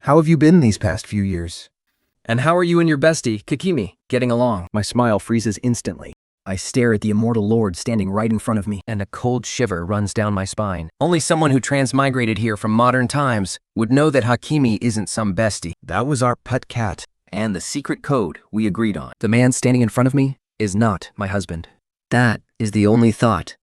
How have you been these past few years? And how are you and your bestie, Kikimi, getting along? My smile freezes instantly. I stare at the immortal lord standing right in front of me, and a cold shiver runs down my spine. Only someone who transmigrated here from modern times would know that Hakimi isn't some bestie. That was our pet cat. And the secret code we agreed on. The man standing in front of me is not my husband. That is the only thought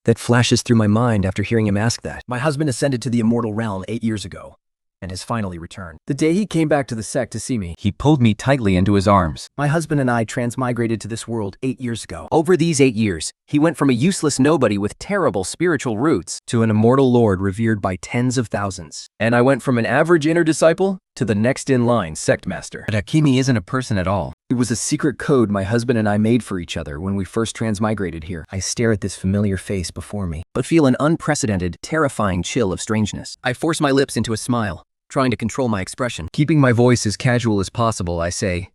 that flashes through my mind after hearing him ask that. My husband ascended to the immortal realm 8 years ago, and has finally returned. The day he came back to the sect to see me, He pulled me tightly into his arms. My husband and I transmigrated to this world 8 years ago. Over these 8 years, he went from a useless nobody with terrible spiritual roots to an immortal lord revered by tens of thousands. and I went from an average inner disciple to the next in line sect master. But Hakimi isn't a person at all. It was a secret code my husband and I made for each other when we first transmigrated here. I stare at this familiar face before me, but feel an unprecedented, terrifying chill of strangeness. I force my lips into a smile, trying to control my expression. Keeping my voice as casual as possible, I say,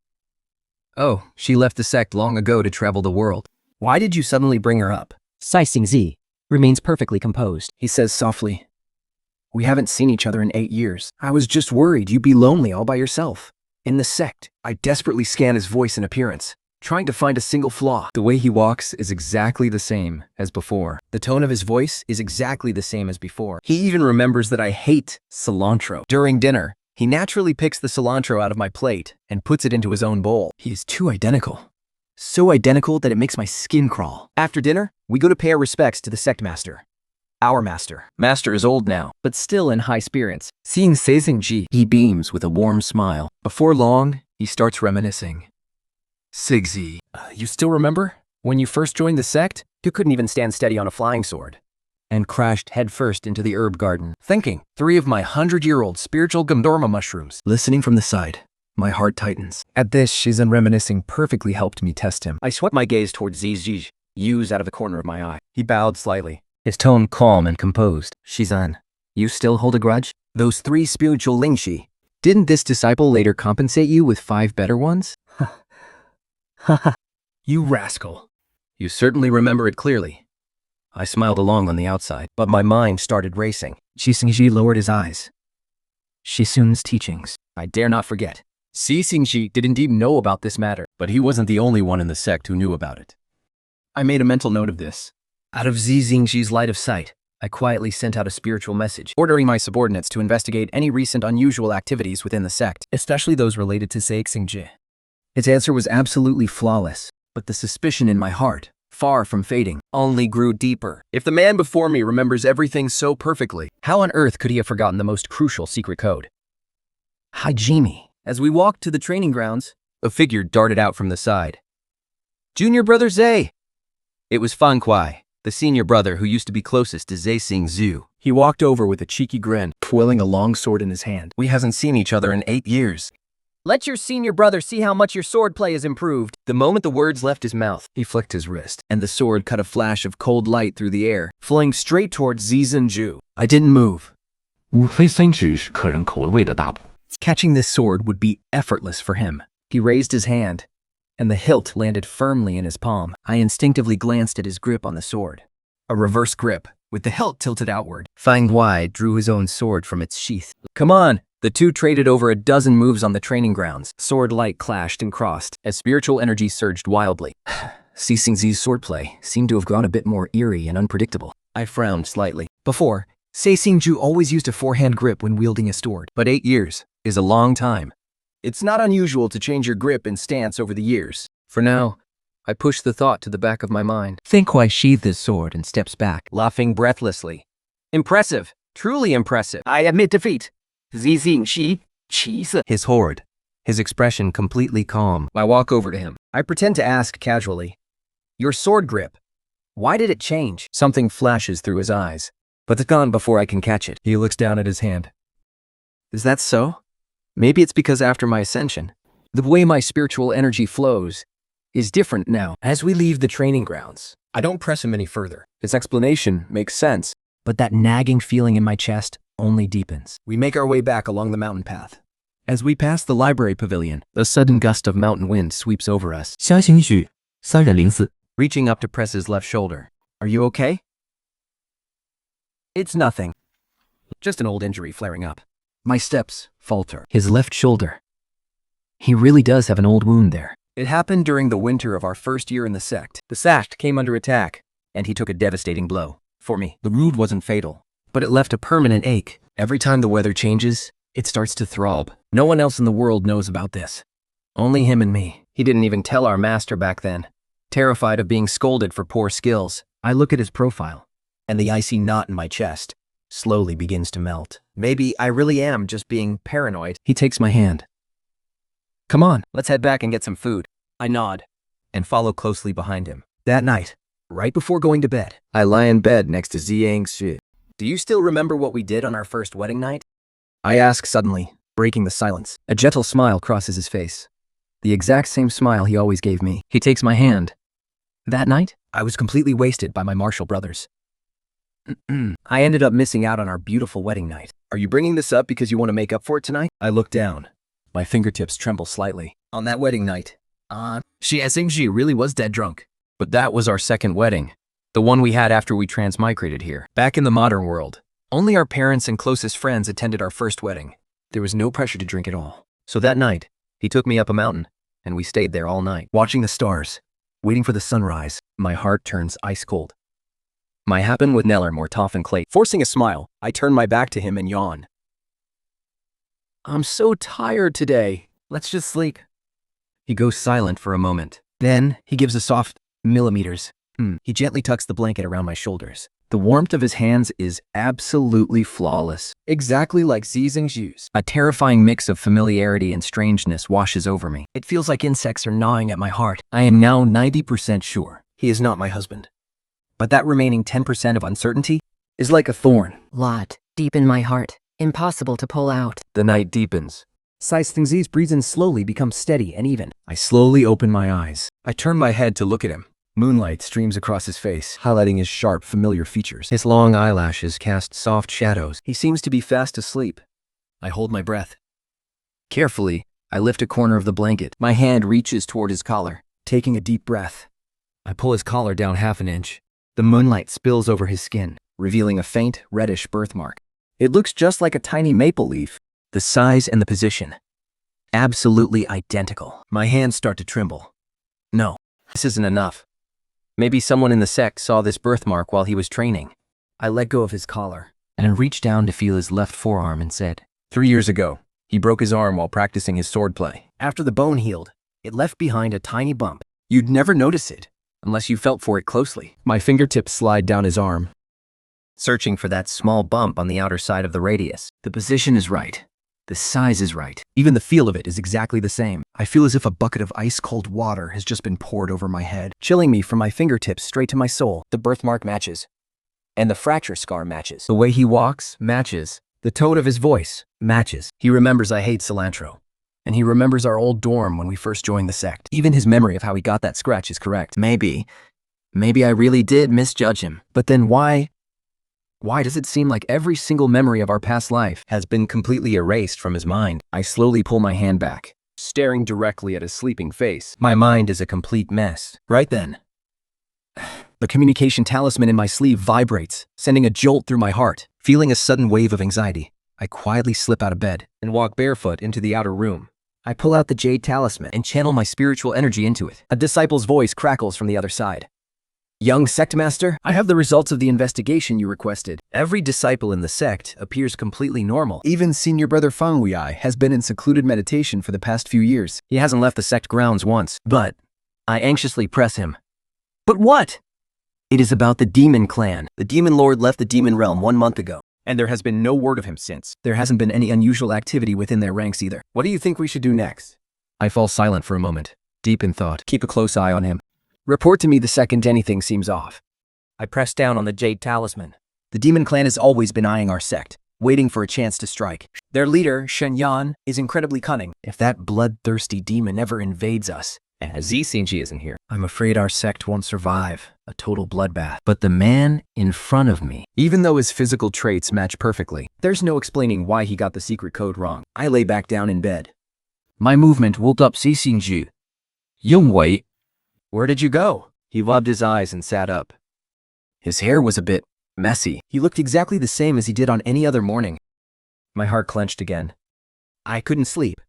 "Oh, she left the sect long ago to travel the world." Why did you suddenly bring her up? Sai Xingzi remains perfectly composed. He says softly, "We haven't seen each other in 8 years. I was just worried you'd be lonely all by yourself. In the sect." I desperately scan his voice and appearance, trying to find a single flaw. The way he walks is exactly the same as before. The tone of his voice is exactly the same as before. He even remembers that I hate cilantro. During dinner, he naturally picks the cilantro out of my plate and puts it into his own bowl. He is too identical. So identical that it makes my skin crawl. After dinner, we go to pay our respects to the sect master. Our master. Master is old now, But still in high spirits. seeing Seisingji, He beams with a warm smile. before long, he starts reminiscing. Sigzi, you still remember? When you first joined the sect? You couldn't even stand steady on a flying sword, and crashed headfirst into the herb garden. Thinking, 3 of my 100-year-old spiritual Gandorma mushrooms. Listening from the side, my heart tightens. At this, Shizen reminiscing perfectly helped me test him. I swept my gaze towards Zizij, Yu's out of the corner of my eye. He bowed slightly. His tone calm and composed. Shizan, you still hold a grudge? Those 3 spiritual Lingxi. Didn't this disciple later compensate you with 5 better ones? You rascal. You certainly remember it clearly. I smiled along on the outside, but my mind started racing. Shiziji lowered his eyes. Shisun's teachings. I dare not forget. Xingji did indeed know about this matter, but he wasn't the only one in the sect who knew about it. I made a mental note of this. Out of Xingji's light of sight, I quietly sent out a spiritual message, Ordering my subordinates to investigate any recent unusual activities within the sect. especially those related to Sai Xingji. Its answer was absolutely flawless, but the suspicion in my heart, far from fading, only grew deeper. If the man before me remembers everything so perfectly, how on earth could he have forgotten the most crucial secret code? Hajime. As we walked to the training grounds, A figure darted out from the side. Junior brother Zay! It was Fan Kuai, the senior brother who used to be closest to Zai Xingzu. he walked over with a cheeky grin, twirling a long sword in his hand. We hasn't seen each other in 8 years. Let your senior brother see how much your swordplay has improved. The moment the words left his mouth, He flicked his wrist, and the sword cut a flash of cold light through the air, flying straight towards Zizhenju. I didn't move. 无非3只是客人口味的大补。 Catching this sword would be effortless for him. He raised his hand, and the hilt landed firmly in his palm. I instinctively glanced at his grip on the sword. A reverse grip, with the hilt tilted outward. Fang Wai drew his own sword from its sheath. "Come on!" The two traded over a dozen moves on the training grounds. Sword light clashed and crossed. As spiritual energy surged wildly. Xingzi's swordplay seemed to have grown a bit more eerie and unpredictable. I frowned slightly. Before, Sai Xingju always used a forehand grip when wielding a sword. But 8 years is a long time. It's not unusual to change your grip and stance over the years. For now, I pushed the thought to the back of my mind. Think Kuai sheathed his sword and steps back. Laughing breathlessly. Impressive. Truly impressive. I admit defeat. Xingji, cheese. His horde. His expression completely calm. I walk over to him. I pretend to ask casually, "Your sword grip, why did it change?" Something flashes through his eyes, but it's gone before I can catch it. He looks down at his hand. Is that so? Maybe it's because after my ascension, The way my spiritual energy flows is different now. As we leave the training grounds, I don't press him any further. His explanation makes sense. but that nagging feeling in my chest only deepens. We make our way back along the mountain path. As we pass the library pavilion, a sudden gust of mountain wind sweeps over us, 相信许3.04 Reaching up to press his left shoulder. "Are you okay?" "It's nothing. Just an old injury flaring up." My steps falter. His left shoulder. He really does have an old wound there. It happened during the winter of our first year in the sect. The sect came under attack, and he took a devastating blow. For me, the wound wasn't fatal, but it left a permanent ache. Every time the weather changes, it starts to throb. No one else in the world knows about this. Only him and me. He didn't even tell our master back then. Terrified of being scolded for poor skills, I look at his profile, and the icy knot in my chest slowly begins to melt. Maybe I really am just being paranoid. He takes my hand. Come on, let's head back and get some food. I nod and follow closely behind him. That night, right before going to bed, I lie in bed next to Yingwei. Do you still remember what we did on our first wedding night? I ask suddenly, breaking the silence. A gentle smile crosses his face. The exact same smile he always gave me. He takes my hand. That night, I was completely wasted by my martial brothers. I ended up missing out on our beautiful wedding night. Are you bringing this up because you want to make up for it tonight? I look down. My fingertips tremble slightly. On that wedding night, Xingji really was dead drunk. But that was our second wedding. The one we had after we transmigrated here. Back in the modern world, only our parents and closest friends attended our first wedding. There was no pressure to drink at all. So that night, he took me up a mountain, and we stayed there all night, watching the stars, waiting for the sunrise. My heart turns ice cold. My happen with Neller more tough and clay. Forcing a smile, I turn my back to him and yawn. I'm so tired today. Let's just sleep. He goes silent for a moment. Then, he gives a soft millimeters. He gently tucks the blanket around my shoulders. The warmth of his hands is absolutely flawless. Exactly like Xingju's. A terrifying mix of familiarity and strangeness washes over me. It feels like insects are gnawing at my heart. I am now 90% sure he is not my husband. But that remaining 10% of uncertainty is like a thorn. Lot, deep in my heart, impossible to pull out. The night deepens. Xingzi's breathing slowly becomes steady and even. I slowly open my eyes. I turn my head to look at him. Moonlight streams across his face, highlighting his sharp, familiar features. His long eyelashes cast soft shadows. He seems to be fast asleep. I hold my breath. Carefully, I lift a corner of the blanket. My hand reaches toward his collar. Taking a deep breath, I pull his collar down half an inch. The moonlight spills over his skin, revealing a faint, reddish birthmark. It looks just like a tiny maple leaf. The size and the position, absolutely identical. My hands start to tremble. No, this isn't enough. Maybe someone in the sect saw this birthmark while he was training. I let go of his collar and reached down to feel his left forearm and said, 3 years ago, he broke his arm while practicing his swordplay. After the bone healed, it left behind a tiny bump. You'd never notice it unless you felt for it closely. My fingertips slide down his arm, searching for that small bump on the outer side of the radius. The position is right. The size is right. Even the feel of it is exactly the same. I feel as if a bucket of ice-cold water has just been poured over my head, chilling me from my fingertips straight to my soul. The birthmark matches. And the fracture scar matches. The way he walks matches. The tone of his voice matches. He remembers I hate cilantro. And he remembers our old dorm when we first joined the sect. Even his memory of how he got that scratch is correct. Maybe I really did misjudge him. But then why does it seem like every single memory of our past life has been completely erased from his mind? I slowly pull my hand back, staring directly at his sleeping face. My mind is a complete mess. Right then, the communication talisman in my sleeve vibrates, sending a jolt through my heart. Feeling a sudden wave of anxiety, I quietly slip out of bed and walk barefoot into the outer room. I pull out the jade talisman and channel my spiritual energy into it. A disciple's voice crackles from the other side. Young sect master, I have the results of the investigation you requested. Every disciple in the sect appears completely normal. Even senior brother Yingwei has been in secluded meditation for the past few years. He hasn't left the sect grounds once, but I anxiously press him. But what? It is about the demon clan. The demon lord left the demon realm 1 month ago, and there has been no word of him since. There hasn't been any unusual activity within their ranks either. What do you think we should do next? I fall silent for a moment, deep in thought. Keep a close eye on him. Report to me the second anything seems off. I press down on the jade talisman. The demon clan has always been eyeing our sect, waiting for a chance to strike. Their leader, Shen Yan, is incredibly cunning. If that bloodthirsty demon ever invades us, as Xingji isn't here, I'm afraid our sect won't survive a total bloodbath. But the man in front of me, even though his physical traits match perfectly, there's no explaining why he got the secret code wrong. I lay back down in bed. My movement woke up Xingji. Yingwei. Where did you go? He rubbed his eyes and sat up. His hair was a bit messy. He looked exactly the same as he did on any other morning. My heart clenched again. I couldn't sleep.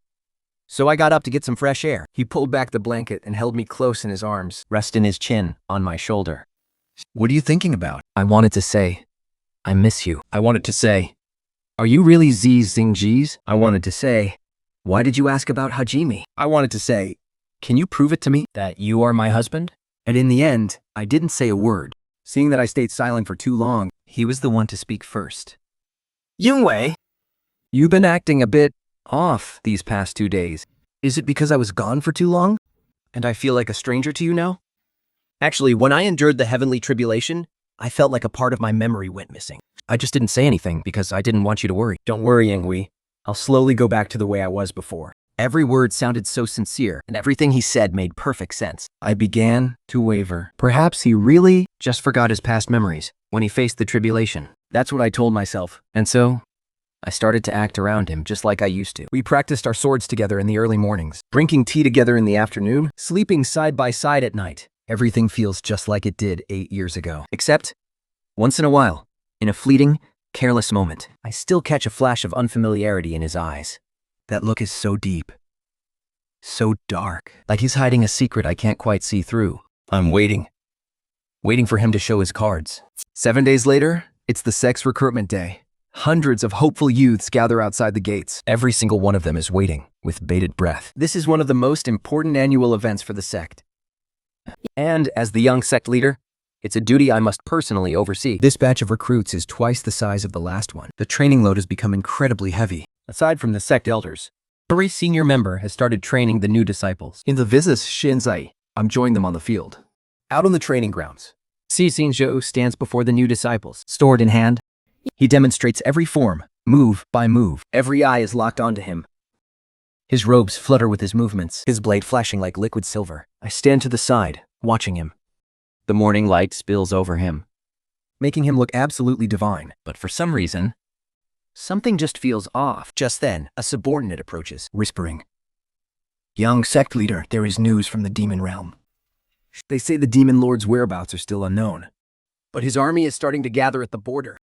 So I got up to get some fresh air. He pulled back the blanket and held me close in his arms, resting his chin on my shoulder. What are you thinking about? I wanted to say, I miss you. I wanted to say, are you really Xingji's? I wanted to say, why did you ask about Hajime? I wanted to say, can you prove it to me that you are my husband? And in the end, I didn't say a word. Seeing that I stayed silent for too long, he was the one to speak first. Yingwei, you've been acting a bit off these past 2 days. Is it because I was gone for too long? And I feel like a stranger to you now? Actually, when I endured the heavenly tribulation, I felt like a part of my memory went missing. I just didn't say anything because I didn't want you to worry. Don't worry, Yingwei. I'll slowly go back to the way I was before. Every word sounded so sincere, and everything he said made perfect sense. I began to waver. Perhaps he really just forgot his past memories when he faced the tribulation. That's what I told myself. And so, I started to act around him just like I used to. We practiced our swords together in the early mornings, drinking tea together in the afternoon, sleeping side by side at night. Everything feels just like it did 8 years ago. Except, once in a while, in a fleeting, careless moment, I still catch a flash of unfamiliarity in his eyes. That look is so deep, so dark, like he's hiding a secret I can't quite see through. I'm waiting for him to show his cards. 7 days later, it's the sex recruitment day. Hundreds of hopeful youths gather outside the gates. Every single one of them is waiting, with bated breath. This is one of the most important annual events for the sect. And as the young sect leader, it's a duty I must personally oversee. This batch of recruits is twice the size of the last one. The training load has become incredibly heavy. Aside from the sect elders, every senior member has started training the new disciples. In the Vizus Shinzai, I'm joining them on the field. Out on the training grounds, Xingjiu stands before the new disciples, sword in hand. He demonstrates every form, move by move. Every eye is locked onto him. His robes flutter with his movements, his blade flashing like liquid silver. I stand to the side, watching him. The morning light spills over him, making him look absolutely divine. But for some reason, something just feels off. Just then, a subordinate approaches, whispering, "Young sect leader, there is news from the demon realm. They say the demon lord's whereabouts are still unknown, but his army is starting to gather at the border.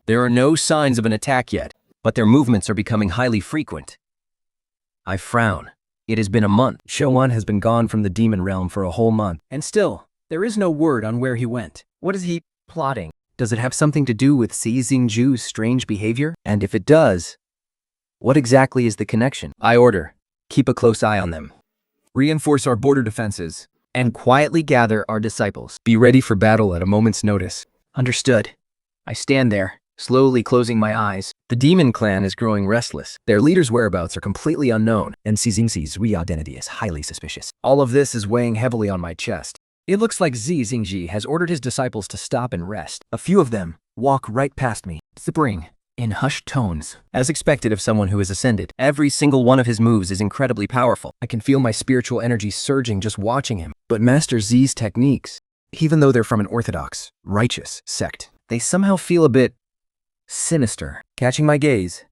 There are no signs of an attack yet, but their movements are becoming highly frequent." I frown. It has been a month. Showan has been gone from the demon realm for a whole month, and still, there is no word on where he went. What is he plotting? Does it have something to do with Xingjiu's strange behavior? And if it does, what exactly is the connection? I order, keep a close eye on them. Reinforce our border defenses, and quietly gather our disciples. Be ready for battle at a moment's notice. Understood. I stand there, slowly closing my eyes. The demon clan is growing restless. Their leader's whereabouts are completely unknown, and Xingji's re-identity is highly suspicious. All of this is weighing heavily on my chest. It looks like Xingji has ordered his disciples to stop and rest. A few of them walk right past me, whispering in hushed tones. As expected of someone who has ascended, every single one of his moves is incredibly powerful. I can feel my spiritual energy surging just watching him. But Master Z's techniques, even though they're from an orthodox, righteous sect, they somehow feel a bit sinister. Catching my gaze,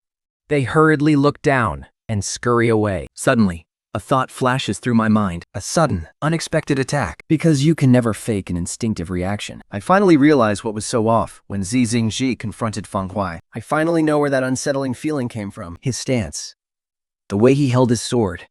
they hurriedly look down and scurry away. Suddenly, a thought flashes through my mind, a sudden, unexpected attack. Because you can never fake an instinctive reaction. I finally realized what was so off when Xingji confronted Feng Huai. I finally know where that unsettling feeling came from. His stance, the way he held his sword.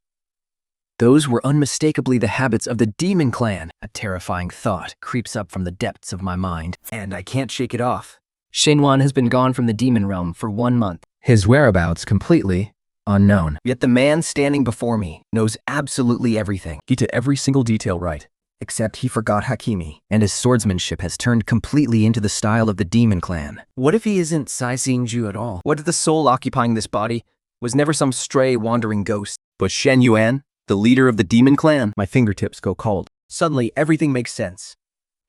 Those were unmistakably the habits of the demon clan. A terrifying thought creeps up from the depths of my mind, and I can't shake it off. Shenwan has been gone from the demon realm for 1 month. His whereabouts completely unknown. Yet the man standing before me knows absolutely everything. He did every single detail right, except he forgot Hakimi, and his swordsmanship has turned completely into the style of the demon clan. What if he isn't Xingjiu at all? What if the soul occupying this body was never some stray wandering ghost, but Shen Yuan, the leader of the demon clan? My fingertips go cold. Suddenly, everything makes sense.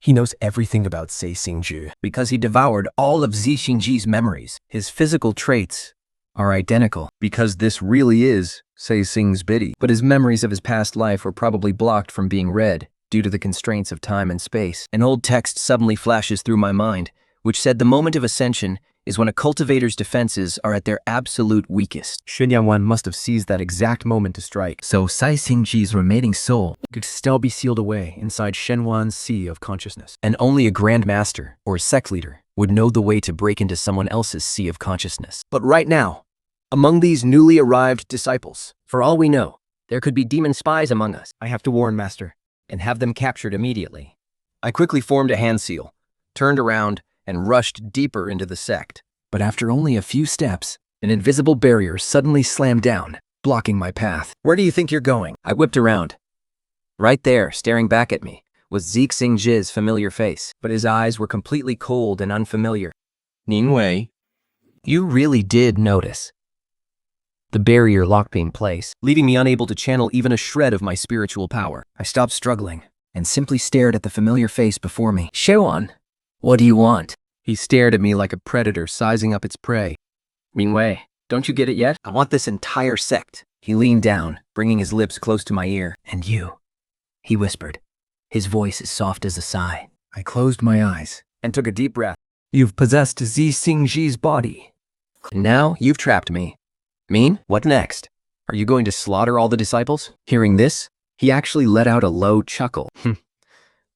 He knows everything about Xingjiu because he devoured all of Xingji's memories. His physical traits are identical because this really is Xing's biddy. But his memories of his past life were probably blocked from being read due to the constraints of time and space. An old text suddenly flashes through my mind, which said the moment of ascension is when a cultivator's defenses are at their absolute weakest. Shen Yanwan must have seized that exact moment to strike. So Xingji's remaining soul could still be sealed away inside Shenwan's sea of consciousness. And only a grand master or sect leader would know the way to break into someone else's sea of consciousness. But right now, Among these newly arrived disciples, For all we know, there could be demon spies among us. I have to warn Master, and have them captured immediately. I quickly formed a hand seal, turned around, and rushed deeper into the sect. But after only a few steps, an invisible barrier suddenly slammed down, blocking my path. Where do you think you're going? I whipped around. Right there, staring back at me, was Zeke Xingzhi's familiar face, but his eyes were completely cold and unfamiliar. Yingwei, You really did notice. The barrier locked me in place, leaving me unable to channel even a shred of my spiritual power. I stopped struggling and simply stared at the familiar face before me. Shaoan, what do you want? He stared at me like a predator sizing up its prey. Yingwei, don't you get it yet? I want this entire sect. He leaned down, bringing his lips close to my ear. And you, he whispered, his voice as soft as a sigh. I closed my eyes and took a deep breath. You've possessed Zi Xingzhi's body. Now you've trapped me. Mean? What next? Are you going to slaughter all the disciples? Hearing this, he actually let out a low chuckle.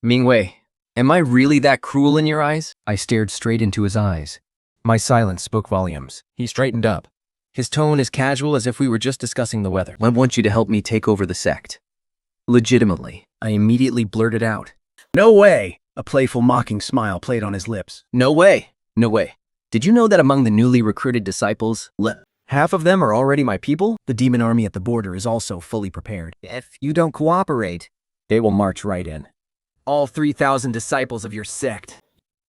Mingwei, am I really that cruel in your eyes? I stared straight into his eyes. My silence spoke volumes. He straightened up, his tone as casual as if we were just discussing the weather. I want you to help me take over the sect. Legitimately, I immediately blurted out. No way! A playful mocking smile played on his lips. No way! No way. Did you know that among the newly recruited disciples, half of them are already my people? The demon army at the border is also fully prepared. If you don't cooperate, They will march right in. all 3,000 disciples of your sect.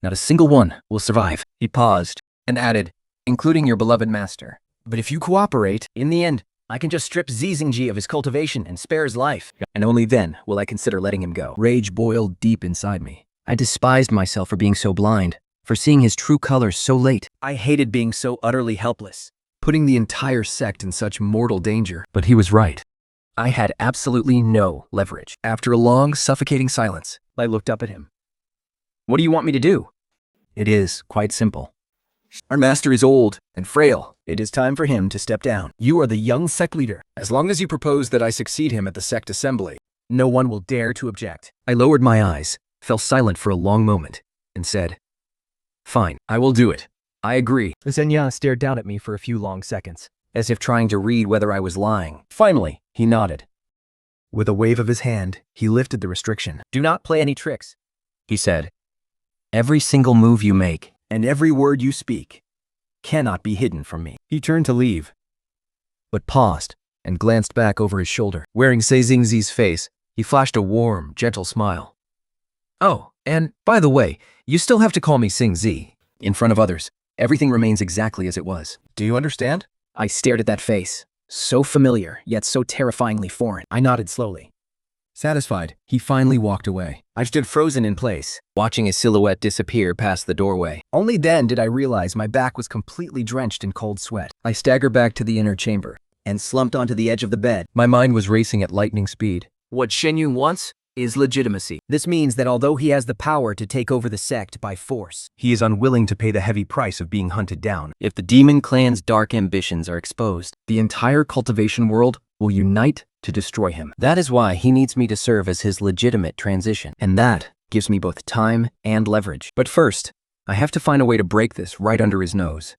not a single one will survive? He paused and added, including your beloved master. But if you cooperate, In the end, I can just strip Zizingji of his cultivation and spare his life. And only then will I consider letting him go. rage boiled deep inside me. I despised myself for being so blind, for seeing his true colors so late. I hated being so utterly helpless, putting the entire sect in such mortal danger. But he was right. I had absolutely no leverage. After a long, suffocating silence, I looked up at him. What do you want me to do? It is quite simple. Our master is old and frail. It is time for him to step down. You are the young sect leader. As long as you propose that I succeed him at the sect assembly, no one will dare to object. I lowered my eyes, fell silent for a long moment, and said, fine, I will do it. I agree. Zenya stared down at me for a few long seconds, As if trying to read whether I was lying. Finally, he nodded. With a wave of his hand, he lifted the restriction. Do not play any tricks. He said, every single move you make, And every word you speak cannot be hidden from me. He turned to leave, but paused and glanced back over his shoulder. Wearing Seizingzi's face, he flashed a warm, gentle smile. oh, and by the way, you still have to call me Xingzi. In front of others, everything remains exactly as it was. Do you understand? I stared at that face, so familiar, yet so terrifyingly foreign. I nodded slowly. Satisfied, he finally walked away. I stood frozen in place, Watching his silhouette disappear past the doorway. Only then did I realize my back was completely drenched in cold sweat. I staggered back to the inner chamber and slumped onto the edge of the bed. My mind was racing at lightning speed. What Shen Yun wants is legitimacy. This means that although he has the power to take over the sect by force, He is unwilling to pay the heavy price of being hunted down. If the demon clan's dark ambitions are exposed, The entire cultivation world will unite to destroy him. that is why he needs me to serve as his legitimate transition. And that gives me both time and leverage. But first, I have to find a way to break this right under his nose.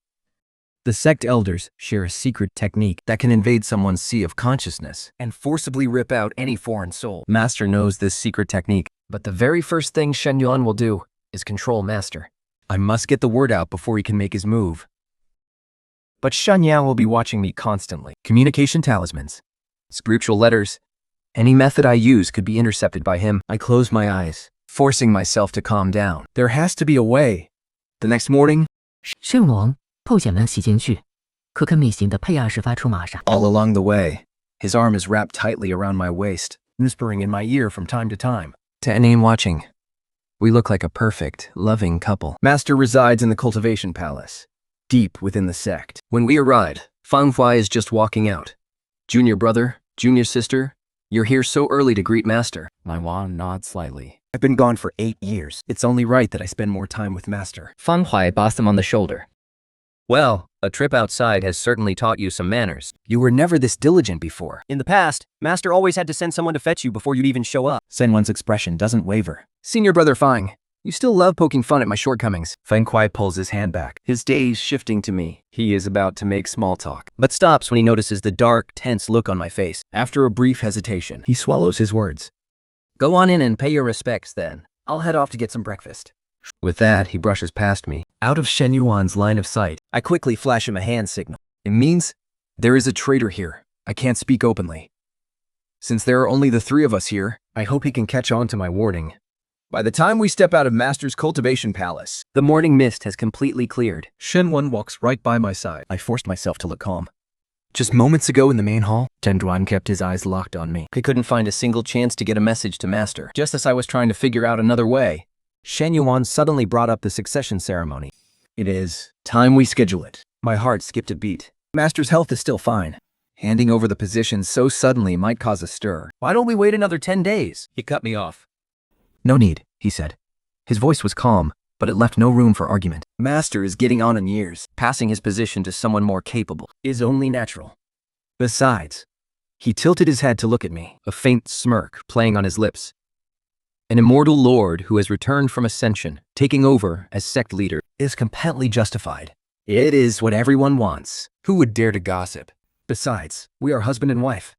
The sect elders share a secret technique that can invade someone's sea of consciousness and forcibly rip out any foreign soul. Master knows this secret technique. But the very first thing Shen Yuan will do is control Master. I must get the word out before he can make his move. But Shen Yang will be watching me constantly. Communication talismans, Spiritual letters. Any method I use could be intercepted by him. I closed my eyes, forcing myself to calm down. There has to be a way. The next morning, 圣王透显了洗进去，可可米型的配亚式发出玛莎。 all along the way, his arm is wrapped tightly around my waist, whispering in my ear from time to time. To anyone watching, we look like a perfect, loving couple. Master resides in the cultivation palace, deep within the sect. When we arrived, Fang Huai is just walking out. Junior brother, junior sister, you're here so early to greet Master. Naiwan nods slightly. I've been gone for 8 years. It's only right that I spend more time with Master. Fang Huai bossed him on the shoulder. Well, a trip outside has certainly taught you some manners. You were never this diligent before. in the past, Master always had to send someone to fetch you before you'd even show up. Senwan's expression doesn't waver. Senior brother Fang, You still love poking fun at my shortcomings. Feng Kuai pulls his hand back, his gaze shifting to me. He is about to make small talk, but stops when he notices the dark, tense look on my face. After a brief hesitation, he swallows his words. Go on in and pay your respects then. I'll head off to get some breakfast. With that, he brushes past me, out of Shen Yuan's line of sight. I quickly flash him a hand signal. It means there is a traitor here. I can't speak openly. Since there are only the three of us here, I hope he can catch on to my warning. By the time we step out of Master's cultivation palace, the morning mist has completely cleared. Shen Wan walks right by my side. I forced myself to look calm. Just moments ago in the main hall, Zhenduan kept his eyes locked on me. He couldn't find a single chance to get a message to Master. Just as I was trying to figure out another way, Shen Yuan suddenly brought up the succession ceremony. It is time we schedule it. My heart skipped a beat. Master's health is still fine. Handing over the position so suddenly might cause a stir. Why don't we wait another 10 days? He cut me off. No need, he said. His voice was calm, but it left no room for argument. Master is getting on in years. Passing his position to someone more capable is only natural. Besides, he tilted his head to look at me, a faint smirk playing on his lips. An immortal lord who has returned from ascension, taking over as sect leader, is completely justified. It is what everyone wants. Who would dare to gossip? Besides, we are husband and wife.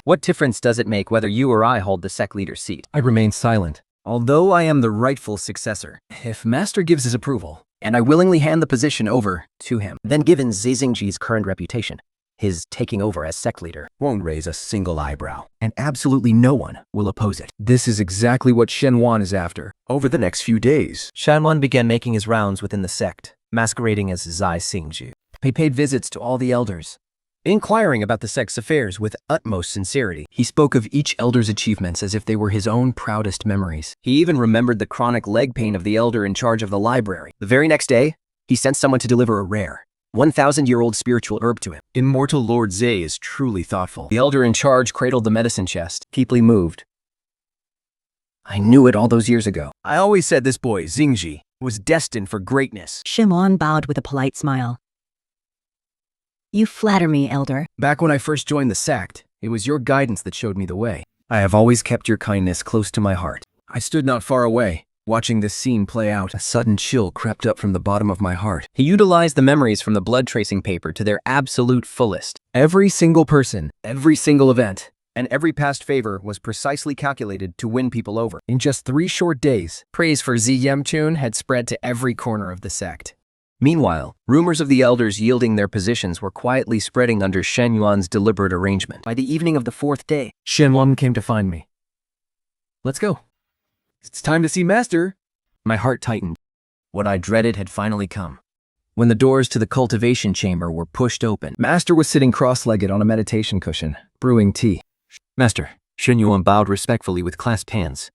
What difference does it make whether you or I hold the sect leader's seat? I remain silent. Although I am the rightful successor, if Master gives his approval, and I willingly hand the position over to him, then given Zhizingji's current reputation, his taking over as sect leader won't raise a single eyebrow, and absolutely no one will oppose it. This is exactly what Shen Wan is after. Over the next few days, Shen Wan began making his rounds within the sect, masquerading as Zhizingji. He paid visits to all the elders, inquiring about the sect's affairs with utmost sincerity. He spoke of each elder's achievements as if they were his own proudest memories. He even remembered the chronic leg pain of the elder in charge of the library. The very next day, he sent someone to deliver a rare, 1,000-year-old spiritual herb to him. Immortal Lord Zhe is truly thoughtful. The elder in charge cradled the medicine chest, deeply moved. I knew it all those years ago. I always said this boy, Xingji, was destined for greatness. Shen Wan bowed with a polite smile. You flatter me, Elder. Back when I first joined the sect, it was your guidance that showed me the way. I have always kept your kindness close to my heart. I stood not far away, watching this scene play out. A sudden chill crept up from the bottom of my heart. He utilized the memories from the blood tracing paper to their absolute fullest. Every single person, every single event, and every past favor was precisely calculated to win people over. In just 3 short days, praise for Zi Yemchun had spread to every corner of the sect. Meanwhile, rumors of the elders yielding their positions were quietly spreading under Shen Yuan's deliberate arrangement. By the evening of the 4th day, Shen Yuan came to find me. Let's go. It's time to see Master. My heart tightened. What I dreaded had finally come. When the doors to the cultivation chamber were pushed open, Master was sitting cross-legged on a meditation cushion, brewing tea. Master, Shen Yuan bowed respectfully with clasped hands.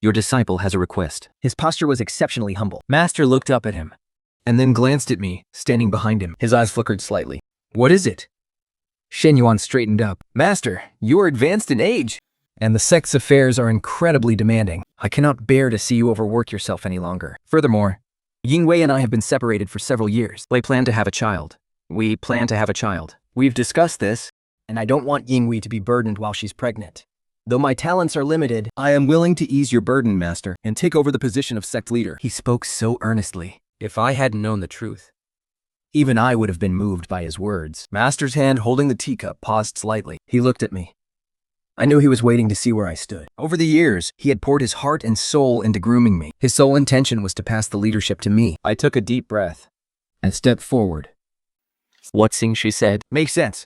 Your disciple has a request. His posture was exceptionally humble. Master looked up at him, and then glanced at me, standing behind him. His eyes flickered slightly. What is it? Shen Yuan straightened up. Master, you are advanced in age, and the sect's affairs are incredibly demanding. I cannot bear to see you overwork yourself any longer. Furthermore, Yingwei and I have been separated for several years. We plan to have a child. We've discussed this, and I don't want Yingwei to be burdened while she's pregnant. Though my talents are limited, I am willing to ease your burden, Master, and take over the position of sect leader. He spoke so earnestly. If I hadn't known the truth, even I would have been moved by his words. Master's hand holding the teacup paused slightly. He looked at me. I knew he was waiting to see where I stood. Over the years, he had poured his heart and soul into grooming me. His sole intention was to pass the leadership to me. I took a deep breath and stepped forward. What Xingshi said makes sense.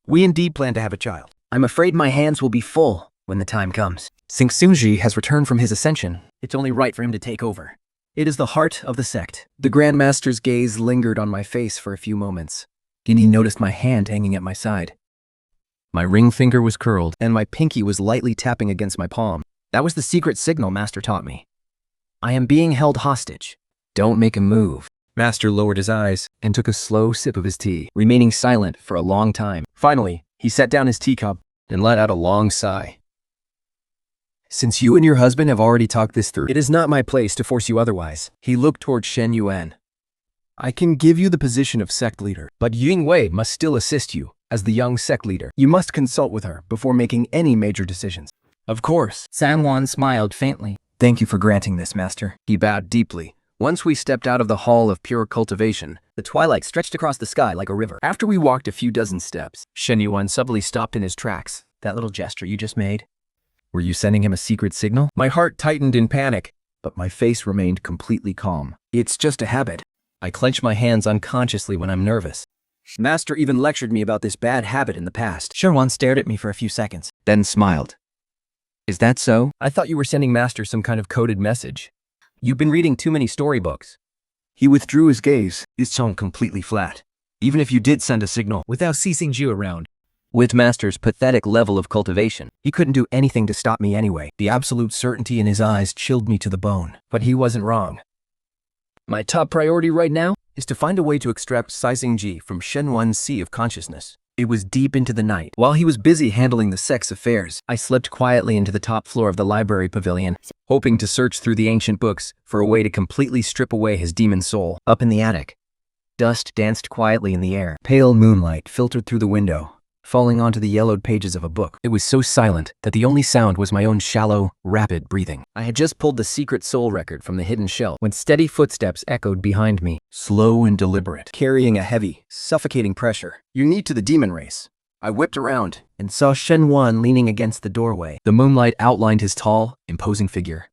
We indeed plan to have a child. I'm afraid my hands will be full when the time comes. Since Xingji has returned from his ascension, it's only right for him to take over. It is the heart of the sect. The Grand Master's gaze lingered on my face for a few moments. Then he noticed my hand hanging at my side. My ring finger was curled, and my pinky was lightly tapping against my palm. That was the secret signal Master taught me. I am being held hostage. Don't make a move. Master lowered his eyes and took a slow sip of his tea, remaining silent for a long time. Finally, he set down his teacup and let out a long sigh. Since you and your husband have already talked this through, it is not my place to force you otherwise. He looked toward Shen Yuan. I can give you the position of sect leader, but Yingwei must still assist you as the young sect leader. You must consult with her before making any major decisions. Of course. San Juan smiled faintly. Thank you for granting this, Master. He bowed deeply. Once we stepped out of the hall of pure cultivation, the twilight stretched across the sky like a river. After we walked a few dozen steps, Shen Yuan suddenly stopped in his tracks. That little gesture you just made? Were you sending him a secret signal? My heart tightened in panic, but my face remained completely calm. It's just a habit. I clench my hands unconsciously when I'm nervous. Master even lectured me about this bad habit in the past. Shen Yuan stared at me for a few seconds, Then smiled. Is that so? I thought you were sending Master some kind of coded message. You've been reading too many storybooks. He withdrew his gaze, his tone completely flat. Even if you did send a signal, without ceasing Ju around. With Master's pathetic level of cultivation, he couldn't do anything to stop me anyway. The absolute certainty in his eyes chilled me to the bone. But he wasn't wrong. My top priority right now is to find a way to extract Saisingji from Shen Yuan's sea of consciousness. It was deep into the night. While he was busy handling the sex affairs, I slipped quietly into the top floor of the library pavilion, hoping to search through the ancient books for a way to completely strip away his demon soul. Up in the attic, dust danced quietly in the air. Pale moonlight filtered through the window, falling onto the yellowed pages of a book. It was so silent that the only sound was my own shallow, rapid breathing. I had just pulled the secret soul record from the hidden shelf when steady footsteps echoed behind me, slow and deliberate, carrying a heavy, suffocating pressure. Unique to the demon race. I whipped around and saw Shen Yuan leaning against the doorway. The moonlight outlined his tall, imposing figure.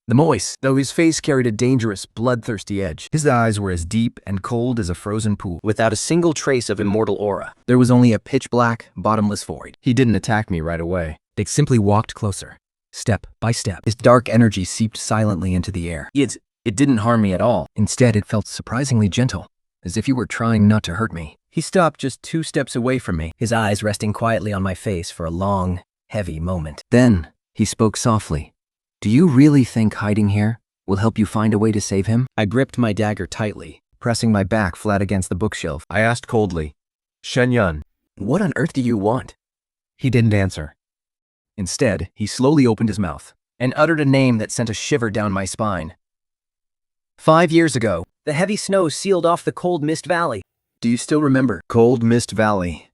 The moist, though his face carried a dangerous, bloodthirsty edge. His eyes were as deep and cold as a frozen pool, without a single trace of immortal aura. There was only a pitch-black, bottomless void. He didn't attack me right away. They simply walked closer, step by step. His dark energy seeped silently into the air. It didn't harm me at all. Instead, it felt surprisingly gentle, as if he were trying not to hurt me. He stopped just 2 steps away from me, his eyes resting quietly on my face for a long, heavy moment. Then, he spoke softly. Do you really think hiding here will help you find a way to save him? I gripped my dagger tightly, pressing my back flat against the bookshelf. I asked coldly, Shen Yuan, what on earth do you want? He didn't answer. Instead, he slowly opened his mouth and uttered a name that sent a shiver down my spine. 5 years ago, the heavy snow sealed off the Cold Mist Valley. Do you still remember? Cold Mist Valley.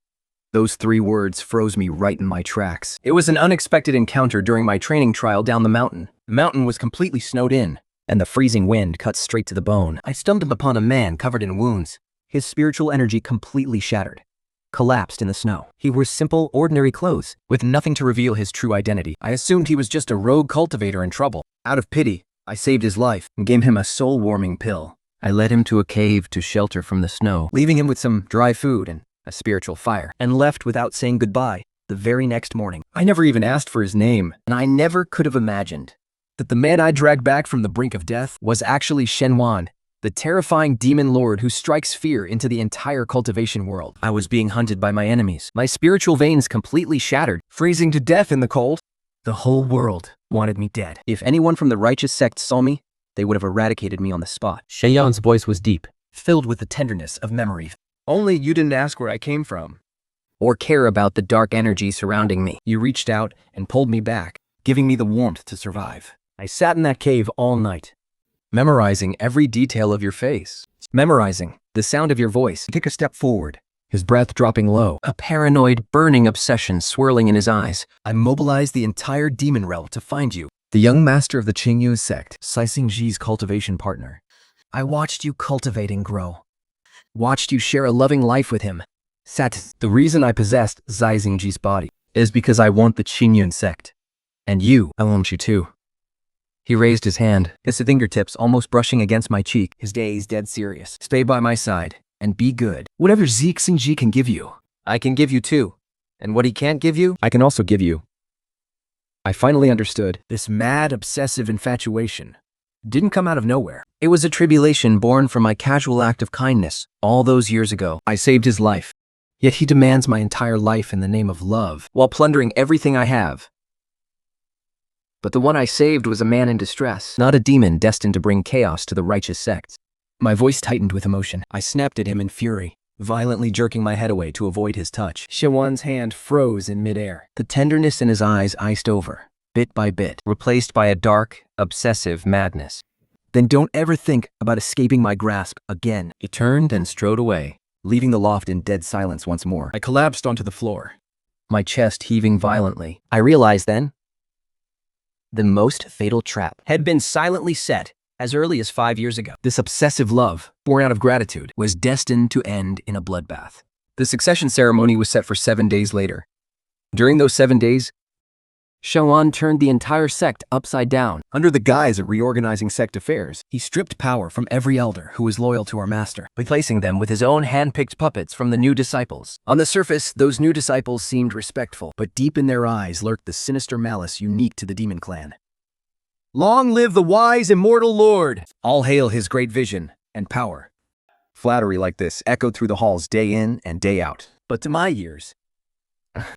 Those 3 words froze me right in my tracks. It was an unexpected encounter during my training trial down the mountain. The mountain was completely snowed in, and the freezing wind cut straight to the bone. I stumbled upon a man covered in wounds, his spiritual energy completely shattered, collapsed in the snow. He wore simple, ordinary clothes, with nothing to reveal his true identity. I assumed he was just a rogue cultivator in trouble. Out of pity, I saved his life and gave him a soul-warming pill. I led him to a cave to shelter from the snow, leaving him with some dry food and a spiritual fire, and left without saying goodbye the very next morning. I never even asked for his name, and I never could have imagined that the man I dragged back from the brink of death was actually Shen Yuan, the terrifying demon lord who strikes fear into the entire cultivation world. I was being hunted by my enemies, my spiritual veins completely shattered, freezing to death in the cold. The whole world wanted me dead. If anyone from the righteous sect saw me, they would have eradicated me on the spot. Shen Yuan's voice was deep, Filled with the tenderness of memory. Only you didn't ask where I came from, or care about the dark energy surrounding me. You reached out and pulled me back, giving me the warmth to survive. I sat in that cave all night, memorizing every detail of your face, memorizing the sound of your voice. He took a step forward, his breath dropping low, a paranoid, burning obsession swirling in his eyes. I mobilized the entire demon realm to find you, the young master of the Qingyu sect, Saisingji's cultivation partner. I watched you cultivate and grow. Watched you share a loving life with him. The reason I possessed Saisingji's body is because I want the Qingyu sect. And you, I want you too. He raised his hand, his fingertips almost brushing against my cheek, his gaze dead serious. Stay by my side, and be good. Whatever Saisingji can give you, I can give you too. And what he can't give you, I can also give you. I finally understood. This mad, obsessive infatuation didn't come out of nowhere. It was a tribulation born from my casual act of kindness. All those years ago, I saved his life. Yet he demands my entire life in the name of love, while plundering everything I have. But the one I saved was a man in distress, not a demon destined to bring chaos to the righteous sects. My voice tightened with emotion. I snapped at him in fury, violently jerking my head away to avoid his touch. Shen Yuan's hand froze in midair. The tenderness in his eyes iced over, bit by bit, replaced by a dark, obsessive madness. Then don't ever think about escaping my grasp again. He turned and strode away, leaving the loft in dead silence once more. I collapsed onto the floor, my chest heaving violently. I realized then The most fatal trap had been silently set as early as 5 years ago. This obsessive love, born out of gratitude, was destined to end in a bloodbath. The succession ceremony was set for 7 days later. During those 7 days, Shenwan turned the entire sect upside down. Under the guise of reorganizing sect affairs, he stripped power from every elder who was loyal to our master, Replacing them with his own hand-picked puppets from the new disciples. On the surface, those new disciples seemed respectful, but deep in their eyes lurked the sinister malice unique to the demon clan. Long live the wise immortal Lord! All hail his great vision and power. Flattery like this echoed through the halls day in and day out. But to my ears,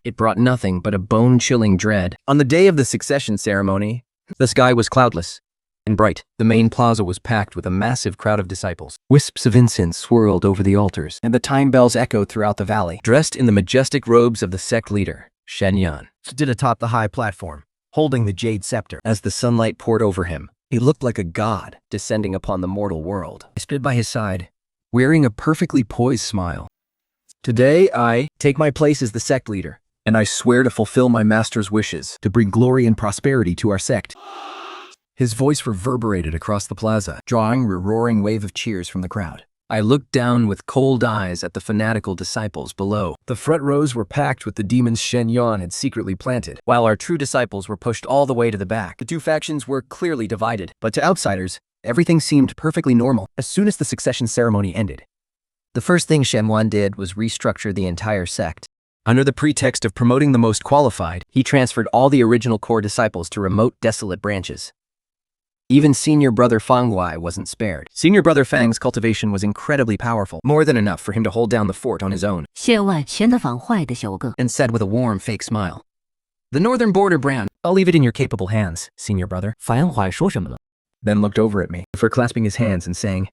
It brought nothing but a bone-chilling dread. on the day of the succession ceremony, The sky was cloudless and bright. The main plaza was packed with a massive crowd of disciples. Wisps of incense swirled over the altars, and the time bells echoed throughout the valley. dressed in the majestic robes of the sect leader, Shenyan. Stood atop the high platform, holding the jade scepter. As the sunlight poured over him, he looked like a god descending upon the mortal world. I stood by his side, wearing a perfectly poised smile. Today I take my place as the sect leader, and I swear to fulfill my master's wishes, to bring glory and prosperity to our sect. His voice reverberated across the plaza, drawing a roaring wave of cheers from the crowd. I looked down with cold eyes at the fanatical disciples below, The front rows were packed with the demons Shen Yuan had secretly planted. while our true disciples were pushed all the way to the back. The two factions were clearly divided, but to outsiders, everything seemed perfectly normal. As soon as the succession ceremony ended, The first thing Shenwan did was restructure the entire sect. under the pretext of promoting the most qualified, He transferred all the original core disciples to remote, desolate branches. Even senior brother Fangwei wasn't spared. Senior brother Fang's cultivation was incredibly powerful, more than enough for him to hold down the fort on his own. 谢万闲得访坏的小个， And said with a warm, fake smile, "The northern border brand, I'll leave it in your capable hands, senior brother." 樊怀说什么了？ Then looked over at me, before clasping his hands and saying,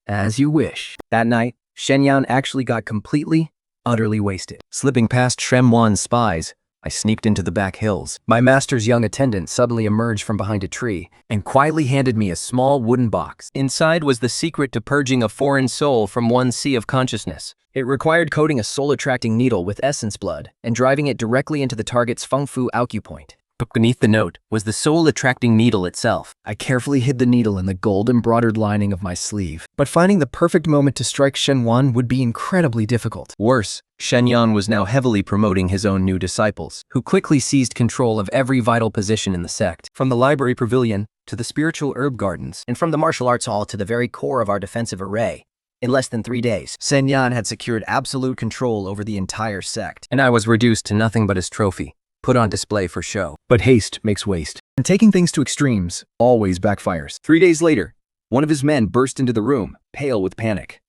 "As you wish." That night, Shenyan actually got completely, utterly wasted. Slipping past Shenwan's spies, I sneaked into the back hills. My master's young attendant suddenly emerged from behind a tree and quietly handed me a small wooden box. Inside was the secret to purging a foreign soul from one sea of consciousness. It required coating a soul-attracting needle with essence blood and driving it directly into the target's Feng Fu acupoint. But beneath the note was the soul-attracting needle itself. I carefully hid the needle in the gold-embroidered lining of my sleeve. But finding the perfect moment to strike Shenwan would be incredibly difficult. Worse, Shenyan was now heavily promoting his own new disciples, Who quickly seized control of every vital position in the sect. from the library pavilion to the spiritual herb gardens, and from the martial arts hall to the very core of our defensive array. In less than 3 days, Shenyan had secured absolute control over the entire sect. And I was reduced to nothing but his trophy, put on display for show. But haste makes waste. And taking things to extremes always backfires. 3 days later, one of his men burst into the room, pale with panic.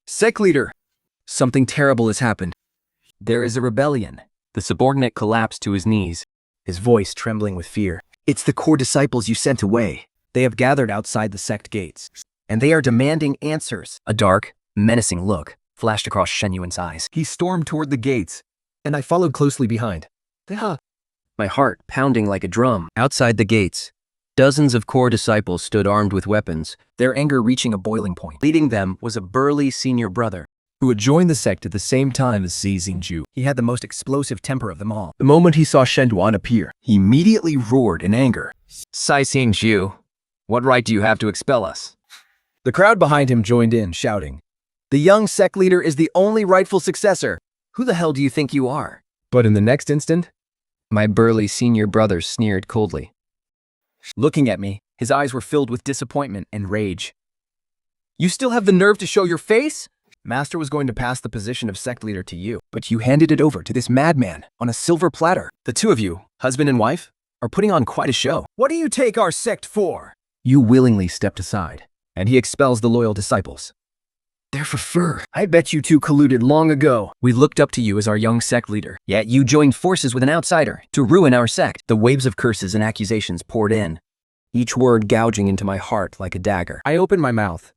"Sect leader, something terrible has happened. There is a rebellion." The subordinate collapsed to his knees. His voice trembling with fear. "It's the core disciples you sent away. They have gathered outside the sect gates, and they are demanding answers." A dark, menacing look flashed across Shenyuan's eyes. He stormed toward the gates, and I followed closely behind. My heart pounding like a drum. Outside the gates, dozens of core disciples stood armed with weapons, Their anger reaching a boiling point. Leading them was a burly senior brother. Who had joined the sect at the same time as Xi Xingju. He had the most explosive temper of them all. The moment he saw Shen Duan appear, he immediately roared in anger. Sai Xingju, what right do you have to expel us? The crowd behind him joined in, shouting, "The young sect leader is the only rightful successor. Who the hell do you think you are?" But in the next instant, My burly senior brother sneered coldly. looking at me, his eyes were filled with disappointment and rage. "You still have the nerve to show your face? Master was going to pass the position of sect leader to you, but you handed it over to this madman on a silver platter. The two of you, husband and wife, are putting on quite a show. What do you take our sect for?" You willingly stepped aside, and he expels the loyal disciples. "They're for fur. I bet you two colluded long ago. We looked up to you as our young sect leader, yet you joined forces with an outsider to ruin our sect." The waves of curses and accusations poured in, each word gouging into my heart like a dagger. I opened my mouth,